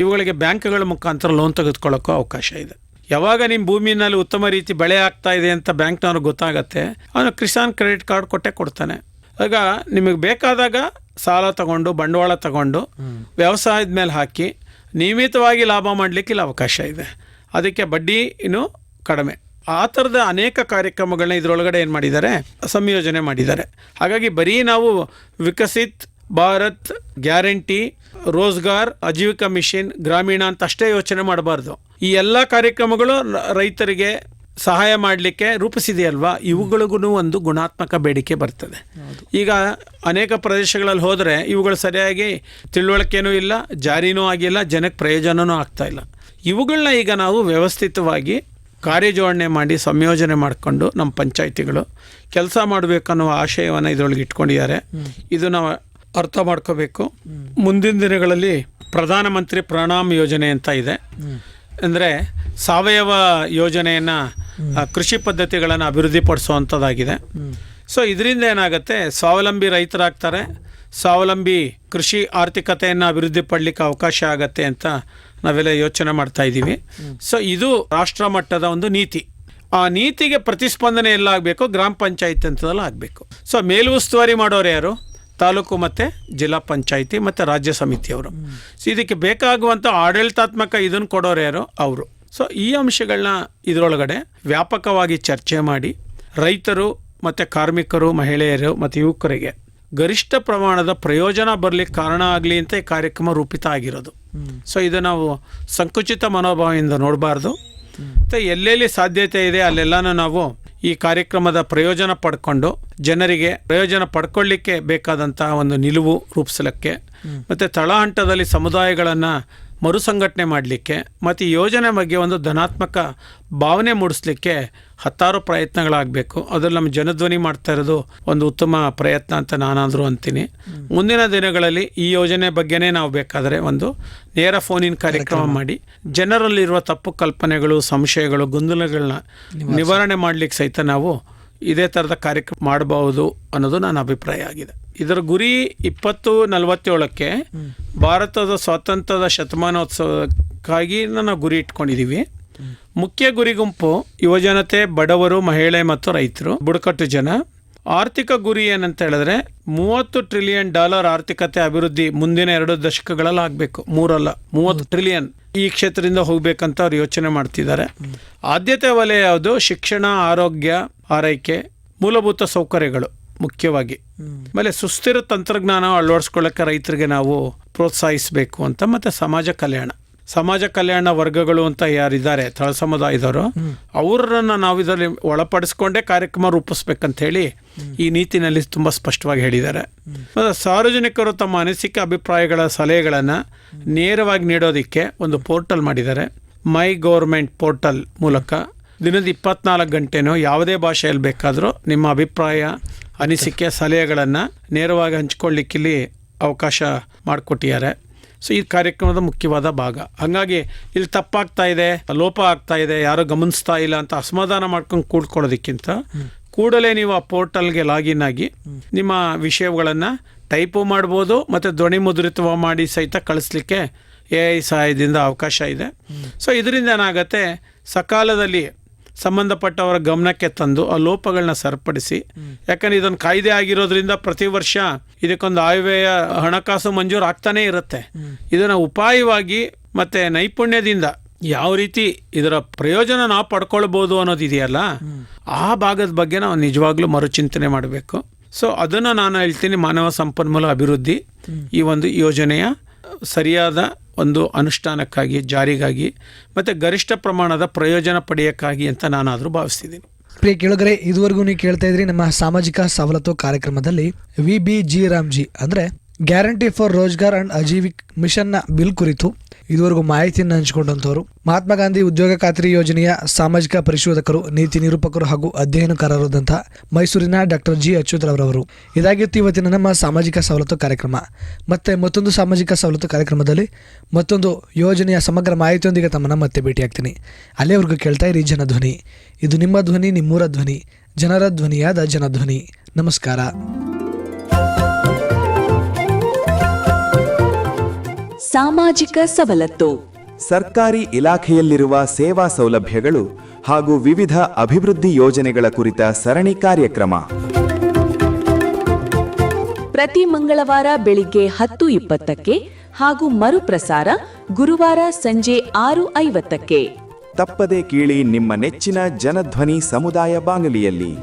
[SPEAKER 4] ಇವುಗಳಿಗೆ ಬ್ಯಾಂಕ್ಗಳ ಮುಖಾಂತರ ಲೋನ್ ತೆಗೆದುಕೊಳ್ಳೋಕ್ಕೂ ಅವಕಾಶ ಇದೆ. ಯಾವಾಗ ನಿಮ್ಮ ಭೂಮಿನಲ್ಲಿ ಉತ್ತಮ ರೀತಿ ಬೆಳೆ ಆಗ್ತಾ ಇದೆ ಅಂತ ಬ್ಯಾಂಕ್ನವ್ರಿಗೆ ಗೊತ್ತಾಗತ್ತೆ, ಅವನು ಕಿಸಾನ್ ಕ್ರೆಡಿಟ್ ಕಾರ್ಡ್ ಕೊಡ್ತಾನೆ. ಆಗ ನಿಮಗೆ ಬೇಕಾದಾಗ ಸಾಲ ತಗೊಂಡು ಬಂಡವಾಳ ತಗೊಂಡು ವ್ಯವಸಾಯದ ಮೇಲೆ ಹಾಕಿ ನಿಯಮಿತವಾಗಿ ಲಾಭ ಮಾಡಲಿಕ್ಕೆ ಇಲ್ಲಿ ಅವಕಾಶ ಇದೆ. ಅದಕ್ಕೆ ಬಡ್ಡಿ ಇನ್ನೂ ಕಡಿಮೆ. ಆ ಥರದ ಅನೇಕ ಕಾರ್ಯಕ್ರಮಗಳನ್ನ ಇದರೊಳಗಡೆ ಏನು ಮಾಡಿದ್ದಾರೆ, ಸಂಯೋಜನೆ ಮಾಡಿದ್ದಾರೆ. ಹಾಗಾಗಿ ಬರೀ ನಾವು ವಿಕಸಿತ್ ಭಾರತ್ ಗ್ಯಾರಂಟಿ, ರೋಜ್ಗಾರ್, ಆಜೀವಿಕಾ ಮಿಷನ್, ಗ್ರಾಮೀಣ ಅಂತ ಅಷ್ಟೇ ಯೋಚನೆ ಮಾಡಬಾರ್ದು. ಈ ಎಲ್ಲ ಕಾರ್ಯಕ್ರಮಗಳು ರೈತರಿಗೆ ಸಹಾಯ ಮಾಡಲಿಕ್ಕೆ ರೂಪಿಸಿದೆಯಲ್ವಾ, ಇವುಗಳಿಗೂ ಒಂದು ಗುಣಾತ್ಮಕ ಬೇಡಿಕೆ ಬರ್ತದೆ. ಈಗ ಅನೇಕ ಪ್ರದೇಶಗಳಲ್ಲಿ ಹೋದರೆ ಇವುಗಳು ಸರಿಯಾಗಿ ತಿಳುವಳಿಕೆನೂ ಇಲ್ಲ, ಜಾರಿನೂ ಆಗಿಲ್ಲ, ಜನಕ್ಕೆ ಪ್ರಯೋಜನವೂ ಆಗ್ತಾ ಇಲ್ಲ. ಇವುಗಳನ್ನ ಈಗ ನಾವು ವ್ಯವಸ್ಥಿತವಾಗಿ ಕಾರ್ಯಜೋಡಣೆ ಮಾಡಿ ಸಂಯೋಜನೆ ಮಾಡಿಕೊಂಡು ನಮ್ಮ ಪಂಚಾಯಿತಿಗಳು ಕೆಲಸ ಮಾಡಬೇಕನ್ನೋ ಆಶಯವನ್ನು ಇದರೊಳಗೆ ಇಟ್ಕೊಂಡಿದ್ದಾರೆ. ಇದು ನಾವು ಅರ್ಥ ಮಾಡ್ಕೋಬೇಕು. ಮುಂದಿನ ದಿನಗಳಲ್ಲಿ ಪ್ರಧಾನಮಂತ್ರಿ ಪ್ರಣಾಮ್ ಯೋಜನೆ ಅಂತ ಇದೆ. ಅಂದರೆ ಸಾವಯವ ಯೋಜನೆಯನ್ನು ಕೃಷಿ ಪದ್ಧತಿಗಳನ್ನು ಅಭಿವೃದ್ಧಿಪಡಿಸುವಂಥದ್ದಾಗಿದೆ. ಸೊ ಇದರಿಂದ ಏನಾಗುತ್ತೆ, ಸ್ವಾವಲಂಬಿ ರೈತರಾಗ್ತಾರೆ, ಸ್ವಾವಲಂಬಿ ಕೃಷಿ ಆರ್ಥಿಕತೆಯನ್ನು ಅಭಿವೃದ್ಧಿ ಪಡಲಿಕ್ಕೆ ಅವಕಾಶ ಆಗತ್ತೆ ಅಂತ ನಾವೆಲ್ಲ ಯೋಚನೆ ಮಾಡ್ತಾ ಇದ್ದೀವಿ. ಸೊ ಇದು ರಾಷ್ಟ್ರ ಮಟ್ಟದ ಒಂದು ನೀತಿ. ಆ ನೀತಿಗೆ ಪ್ರತಿಸ್ಪಂದನೆ ಎಲ್ಲ ಆಗಬೇಕು, ಗ್ರಾಮ ಪಂಚಾಯತ್ ಅಂತದೆಲ್ಲ ಆಗಬೇಕು. ಸೊ ಮೇಲುಸ್ತುವಾರಿ ಮಾಡೋರು ಯಾರು? ತಾಲೂಕು ಮತ್ತು ಜಿಲ್ಲಾ ಪಂಚಾಯಿತಿ ಮತ್ತು ರಾಜ್ಯ ಸಮಿತಿಯವರು. ಸೊ ಇದಕ್ಕೆ ಬೇಕಾಗುವಂಥ ಆಡಳಿತಾತ್ಮಕ ಇದನ್ನು ಕೊಡೋರು ಯಾರು? ಅವರು. ಸೊ ಈ ಅಂಶಗಳನ್ನ ಇದರೊಳಗಡೆ ವ್ಯಾಪಕವಾಗಿ ಚರ್ಚೆ ಮಾಡಿ ರೈತರು ಮತ್ತು ಕಾರ್ಮಿಕರು, ಮಹಿಳೆಯರು ಮತ್ತು ಯುವಕರಿಗೆ ಗರಿಷ್ಠ ಪ್ರಮಾಣದ ಪ್ರಯೋಜನ ಬರಲಿಕ್ಕೆ ಕಾರಣ ಆಗಲಿ ಅಂತ ಈ ಕಾರ್ಯಕ್ರಮ ರೂಪಿತ ಆಗಿರೋದು. ಸೊ ಇದು ನಾವು ಸಂಕುಚಿತ ಮನೋಭಾವದಿಂದ ನೋಡಬಾರ್ದು. ಮತ್ತು ಎಲ್ಲೆಲ್ಲಿ ಸಾಧ್ಯತೆ ಇದೆ ಅಲ್ಲೆಲ್ಲನೂ ನಾವು ಈ ಕಾರ್ಯಕ್ರಮದ ಪ್ರಯೋಜನ ಪಡ್ಕೊಂಡು ಜನರಿಗೆ ಪ್ರಯೋಜನ ಪಡ್ಕೊಳ್ಳಿಕ್ಕೆ ಬೇಕಾದಂತಹ ಒಂದು ನಿಲುವು ರೂಪಿಸಲಿಕ್ಕೆ ಮತ್ತು ತಳಹಂತದಲ್ಲಿ ಸಮುದಾಯಗಳನ್ನು ಮರುಸಂಘಟನೆ ಮಾಡಲಿಕ್ಕೆ ಮತ್ತು ಈ ಯೋಜನೆ ಬಗ್ಗೆ ಒಂದು ಧನಾತ್ಮಕ ಭಾವನೆ ಮೂಡಿಸ್ಲಿಕ್ಕೆ ಹತ್ತಾರು ಪ್ರಯತ್ನಗಳಾಗಬೇಕು. ಅದ್ರಲ್ಲಿ ನಮ್ಮ ಜನಧ್ವನಿ ಮಾಡ್ತಾ ಇರೋದು ಒಂದು ಉತ್ತಮ ಪ್ರಯತ್ನ ಅಂತ ನಾನಾದರೂ ಅಂತೀನಿ. ಮುಂದಿನ ದಿನಗಳಲ್ಲಿ ಈ ಯೋಜನೆ ಬಗ್ಗೆನೇ ನಾವು ಬೇಕಾದರೆ ಒಂದು ನೇರ ಫೋನಿನ ಕಾರ್ಯಕ್ರಮ ಮಾಡಿ ಜನರಲ್ಲಿರುವ ತಪ್ಪು ಕಲ್ಪನೆಗಳು, ಸಂಶಯಗಳು, ಗೊಂದಲಗಳನ್ನ ನಿವಾರಣೆ ಮಾಡಲಿಕ್ಕೆ ಸಹಿತ ನಾವು ಇದೇ ಥರದ ಕಾರ್ಯಕ್ರಮ ಮಾಡಬಹುದು ಅನ್ನೋದು ನನ್ನ ಅಭಿಪ್ರಾಯ ಆಗಿದೆ. ಇದರ ಗುರಿ 2047ಕ್ಕೆ ಭಾರತದ ಸ್ವಾತಂತ್ರ್ಯದ ಶತಮಾನೋತ್ಸವಕ್ಕಾಗಿ ನಾವು ಗುರಿ ಇಟ್ಕೊಂಡಿದ್ದೀವಿ. ಮುಖ್ಯ ಗುರಿ ಗುಂಪು ಯುವಜನತೆ, ಬಡವರು, ಮಹಿಳೆ ಮತ್ತು ರೈತರು, ಬುಡಕಟ್ಟು ಜನ. ಆರ್ಥಿಕ ಗುರಿ ಏನಂತ ಹೇಳಿದ್ರೆ $30 ಟ್ರಿಲಿಯನ್ ಆರ್ಥಿಕತೆ ಅಭಿವೃದ್ಧಿ ಮುಂದಿನ 2 ದಶಕಗಳಲ್ಲಿ ಆಗಬೇಕು. 3 ಅಲ್ಲ, 30 ಟ್ರಿಲಿಯನ್ ಈ ಕ್ಷೇತ್ರದಿಂದ ಹೋಗ್ಬೇಕಂತ ಅವ್ರು ಯೋಚನೆ ಮಾಡ್ತಿದ್ದಾರೆ. ಆದ್ಯತೆ ವಲಯ ಯಾವುದು? ಶಿಕ್ಷಣ, ಆರೋಗ್ಯ, ಆರೈಕೆ, ಮೂಲಭೂತ ಸೌಕರ್ಯಗಳು ಮುಖ್ಯವಾಗಿ. ಆಮೇಲೆ ಸುಸ್ಥಿರ ತಂತ್ರಜ್ಞಾನ ಅಳವಡಿಸ್ಕೊಳ್ಳೋಕ್ಕೆ ರೈತರಿಗೆ ನಾವು ಪ್ರೋತ್ಸಾಹಿಸಬೇಕು ಅಂತ. ಮತ್ತು ಸಮಾಜ ಕಲ್ಯಾಣ ವರ್ಗಗಳು ಅಂತ ಯಾರಿದ್ದಾರೆ ತಳ ಸಮುದಾಯದವರು, ಅವರನ್ನು ನಾವು ಇದರಲ್ಲಿ ಒಳಪಡಿಸ್ಕೊಂಡೇ ಕಾರ್ಯಕ್ರಮ ರೂಪಿಸ್ಬೇಕಂತ ಹೇಳಿ ಈ ನೀತಿನಲ್ಲಿ ತುಂಬ ಸ್ಪಷ್ಟವಾಗಿ ಹೇಳಿದ್ದಾರೆ. ಮತ್ತು ಸಾರ್ವಜನಿಕರು ತಮ್ಮ ಅನಿಸಿಕೆ, ಅಭಿಪ್ರಾಯಗಳ, ಸಲಹೆಗಳನ್ನು ನೇರವಾಗಿ ನೀಡೋದಕ್ಕೆ ಒಂದು ಪೋರ್ಟಲ್ ಮಾಡಿದ್ದಾರೆ. ಮೈ ಗೌರ್ಮೆಂಟ್ ಪೋರ್ಟಲ್ ಮೂಲಕ ದಿನದ 24 ಗಂಟೆನೂ ಯಾವುದೇ ಭಾಷೆಯಲ್ಲಿ ಬೇಕಾದರೂ ನಿಮ್ಮ ಅಭಿಪ್ರಾಯ, ಅನಿಸಿಕೆ, ಸಲಹೆಗಳನ್ನು ನೇರವಾಗಿ ಹಂಚ್ಕೊಳ್ಳಿಕ್ಕಿಲ್ಲಿ ಅವಕಾಶ ಮಾಡಿಕೊಟ್ಟಿದ್ದಾರೆ. ಸೊ ಈ ಕಾರ್ಯಕ್ರಮದ ಮುಖ್ಯವಾದ ಭಾಗ. ಹಾಗಾಗಿ ಇಲ್ಲಿ ತಪ್ಪಾಗ್ತಾ ಇದೆ, ಲೋಪ ಆಗ್ತಾ ಇದೆ, ಯಾರೋ ಗಮನಿಸ್ತಾ ಇಲ್ಲ ಅಂತ ಅಸಮಾಧಾನ ಮಾಡ್ಕೊಂಡು ಕೂಡ್ಕೊಳ್ಳೋದಕ್ಕಿಂತ ಕೂಡಲೇ ನೀವು ಆ ಪೋರ್ಟಲ್ಗೆ ಲಾಗಿನ್ ಆಗಿ ನಿಮ್ಮ ವಿಷಯಗಳನ್ನು ಟೈಪು ಮಾಡ್ಬೋದು ಮತ್ತು ಧ್ವನಿ ಮುದ್ರಿತ ಮಾಡಿ ಸಹಿತ ಕಳಿಸ್ಲಿಕ್ಕೆ AI ಸಹಾಯದಿಂದ ಅವಕಾಶ ಇದೆ. ಸೊ ಇದರಿಂದ ಏನಾಗುತ್ತೆ, ಸಕಾಲದಲ್ಲಿ ಸಂಬಂಧಪಟ್ಟವರ ಗಮನಕ್ಕೆ ತಂದು ಆ ಲೋಪಗಳನ್ನ ಸರಿಪಡಿಸಿ, ಯಾಕಂದರೆ ಇದೊಂದು ಕಾಯ್ದೆ ಆಗಿರೋದ್ರಿಂದ ಪ್ರತಿ ವರ್ಷ ಇದಕ್ಕೊಂದು ಆಯವ್ಯಯ ಹಣಕಾಸು ಮಂಜೂರು ಆಗ್ತಾನೇ ಇರುತ್ತೆ. ಇದನ್ನು ಉಪಾಯವಾಗಿ ಮತ್ತು ನೈಪುಣ್ಯದಿಂದ ಯಾವ ರೀತಿ ಇದರ ಪ್ರಯೋಜನ ನಾವು ಪಡ್ಕೊಳ್ಬೋದು ಅನ್ನೋದಿದೆಯಲ್ಲ, ಆ ಭಾಗದ ಬಗ್ಗೆ ನಾವು ನಿಜವಾಗ್ಲೂ ಮರುಚಿಂತನೆ ಮಾಡಬೇಕು. ಸೊ ಅದನ್ನು ನಾನು ಹೇಳ್ತೀನಿ, ಮಾನವ ಸಂಪನ್ಮೂಲ ಅಭಿವೃದ್ಧಿ ಈ ಒಂದು ಯೋಜನೆಯ ಸರಿಯಾದ ಒಂದು ಅನುಷ್ಠಾನಕ್ಕಾಗಿ, ಜಾರಿಗಾಗಿ ಮತ್ತು ಗರಿಷ್ಠ ಪ್ರಮಾಣದ ಪ್ರಯೋಜನ ಪಡೆಯೋಕ್ಕಾಗಿ ಅಂತ ನಾನಾದರೂ ಭಾವಿಸ್ತಿದ್ದೀನಿ.
[SPEAKER 3] ಪ್ರಿಯ ಕೇಳುಗರೆ, ಇದುವರೆಗೂ ನೀವು ಕೇಳ್ತಾ ಇದ್ರಿ ನಮ್ಮ ಸಾಮಾಜಿಕ ಸವಲತ್ತು ಕಾರ್ಯಕ್ರಮದಲ್ಲಿ VBG ರಾಮ್ಜಿ ಅಂದರೆ guarantee for Rozgar and Ajeevika ಮಿಷನ್ನ ಬಿಲ್ ಕುರಿತು ಇದುವರೆಗೂ ಮಾಹಿತಿಯನ್ನು ಹಂಚಿಕೊಂಡಂಥವರು ಮಹಾತ್ಮ ಗಾಂಧಿ ಉದ್ಯೋಗ ಖಾತ್ರಿ ಯೋಜನೆಯ ಸಾಮಾಜಿಕ ಪರಿಶೋಧಕರು, ನೀತಿ ನಿರೂಪಕರು ಹಾಗೂ ಅಧ್ಯಯನಕಾರರಾದಂತಹ ಮೈಸೂರಿನ ಡಾಕ್ಟರ್ G. ಅಚ್ಯುತರವರು. ಇದಾಗಿತ್ತು ಇವತ್ತಿನ ನಮ್ಮ ಸಾಮಾಜಿಕ ಸವಲತ್ತು ಕಾರ್ಯಕ್ರಮ. ಮತ್ತೆ ಮತ್ತೊಂದು ಸಾಮಾಜಿಕ ಸವಲತ್ತು ಕಾರ್ಯಕ್ರಮದಲ್ಲಿ ಮತ್ತೊಂದು ಯೋಜನೆಯ ಸಮಗ್ರ ಮಾಹಿತಿಯೊಂದಿಗೆ ತಮ್ಮನ್ನು ಮತ್ತೆ ಭೇಟಿಯಾಗ್ತೀನಿ. ಅಲ್ಲಿಯವರೆಗೂ ಕೇಳ್ತಾ ಇರಿ ಜನಧ್ವನಿ. ಇದು ನಿಮ್ಮ ಧ್ವನಿ, ನಿಮ್ಮೂರ ಧ್ವನಿ, ಜನರ ಧ್ವನಿಯಾದ ಜನಧ್ವನಿ. ನಮಸ್ಕಾರ.
[SPEAKER 1] ಸಾಮಾಜಿಕ ಸವಲತ್ತು.
[SPEAKER 2] ಸರ್ಕಾರಿ ಇಲಾಖೆಯಲ್ಲಿರುವ ಸೇವಾ ಸೌಲಭ್ಯಗಳು ಹಾಗೂ ವಿವಿಧ ಅಭಿವೃದ್ಧಿ ಯೋಜನೆಗಳ ಕುರಿತ ಸರಣಿ ಕಾರ್ಯಕ್ರಮ.
[SPEAKER 1] ಪ್ರತಿ ಮಂಗಳವಾರ ಬೆಳಿಗ್ಗೆ 10:20ಕ್ಕೆ ಹಾಗೂ ಮರುಪ್ರಸಾರ ಗುರುವಾರ ಸಂಜೆ 6:50ಕ್ಕೆ.
[SPEAKER 2] ತಪ್ಪದೆ ಕೇಳಿ ನಿಮ್ಮ ನೆಚ್ಚಿನ ಜನಧ್ವನಿ ಸಮುದಾಯ ಬಾನುಲಿಯಲ್ಲಿ.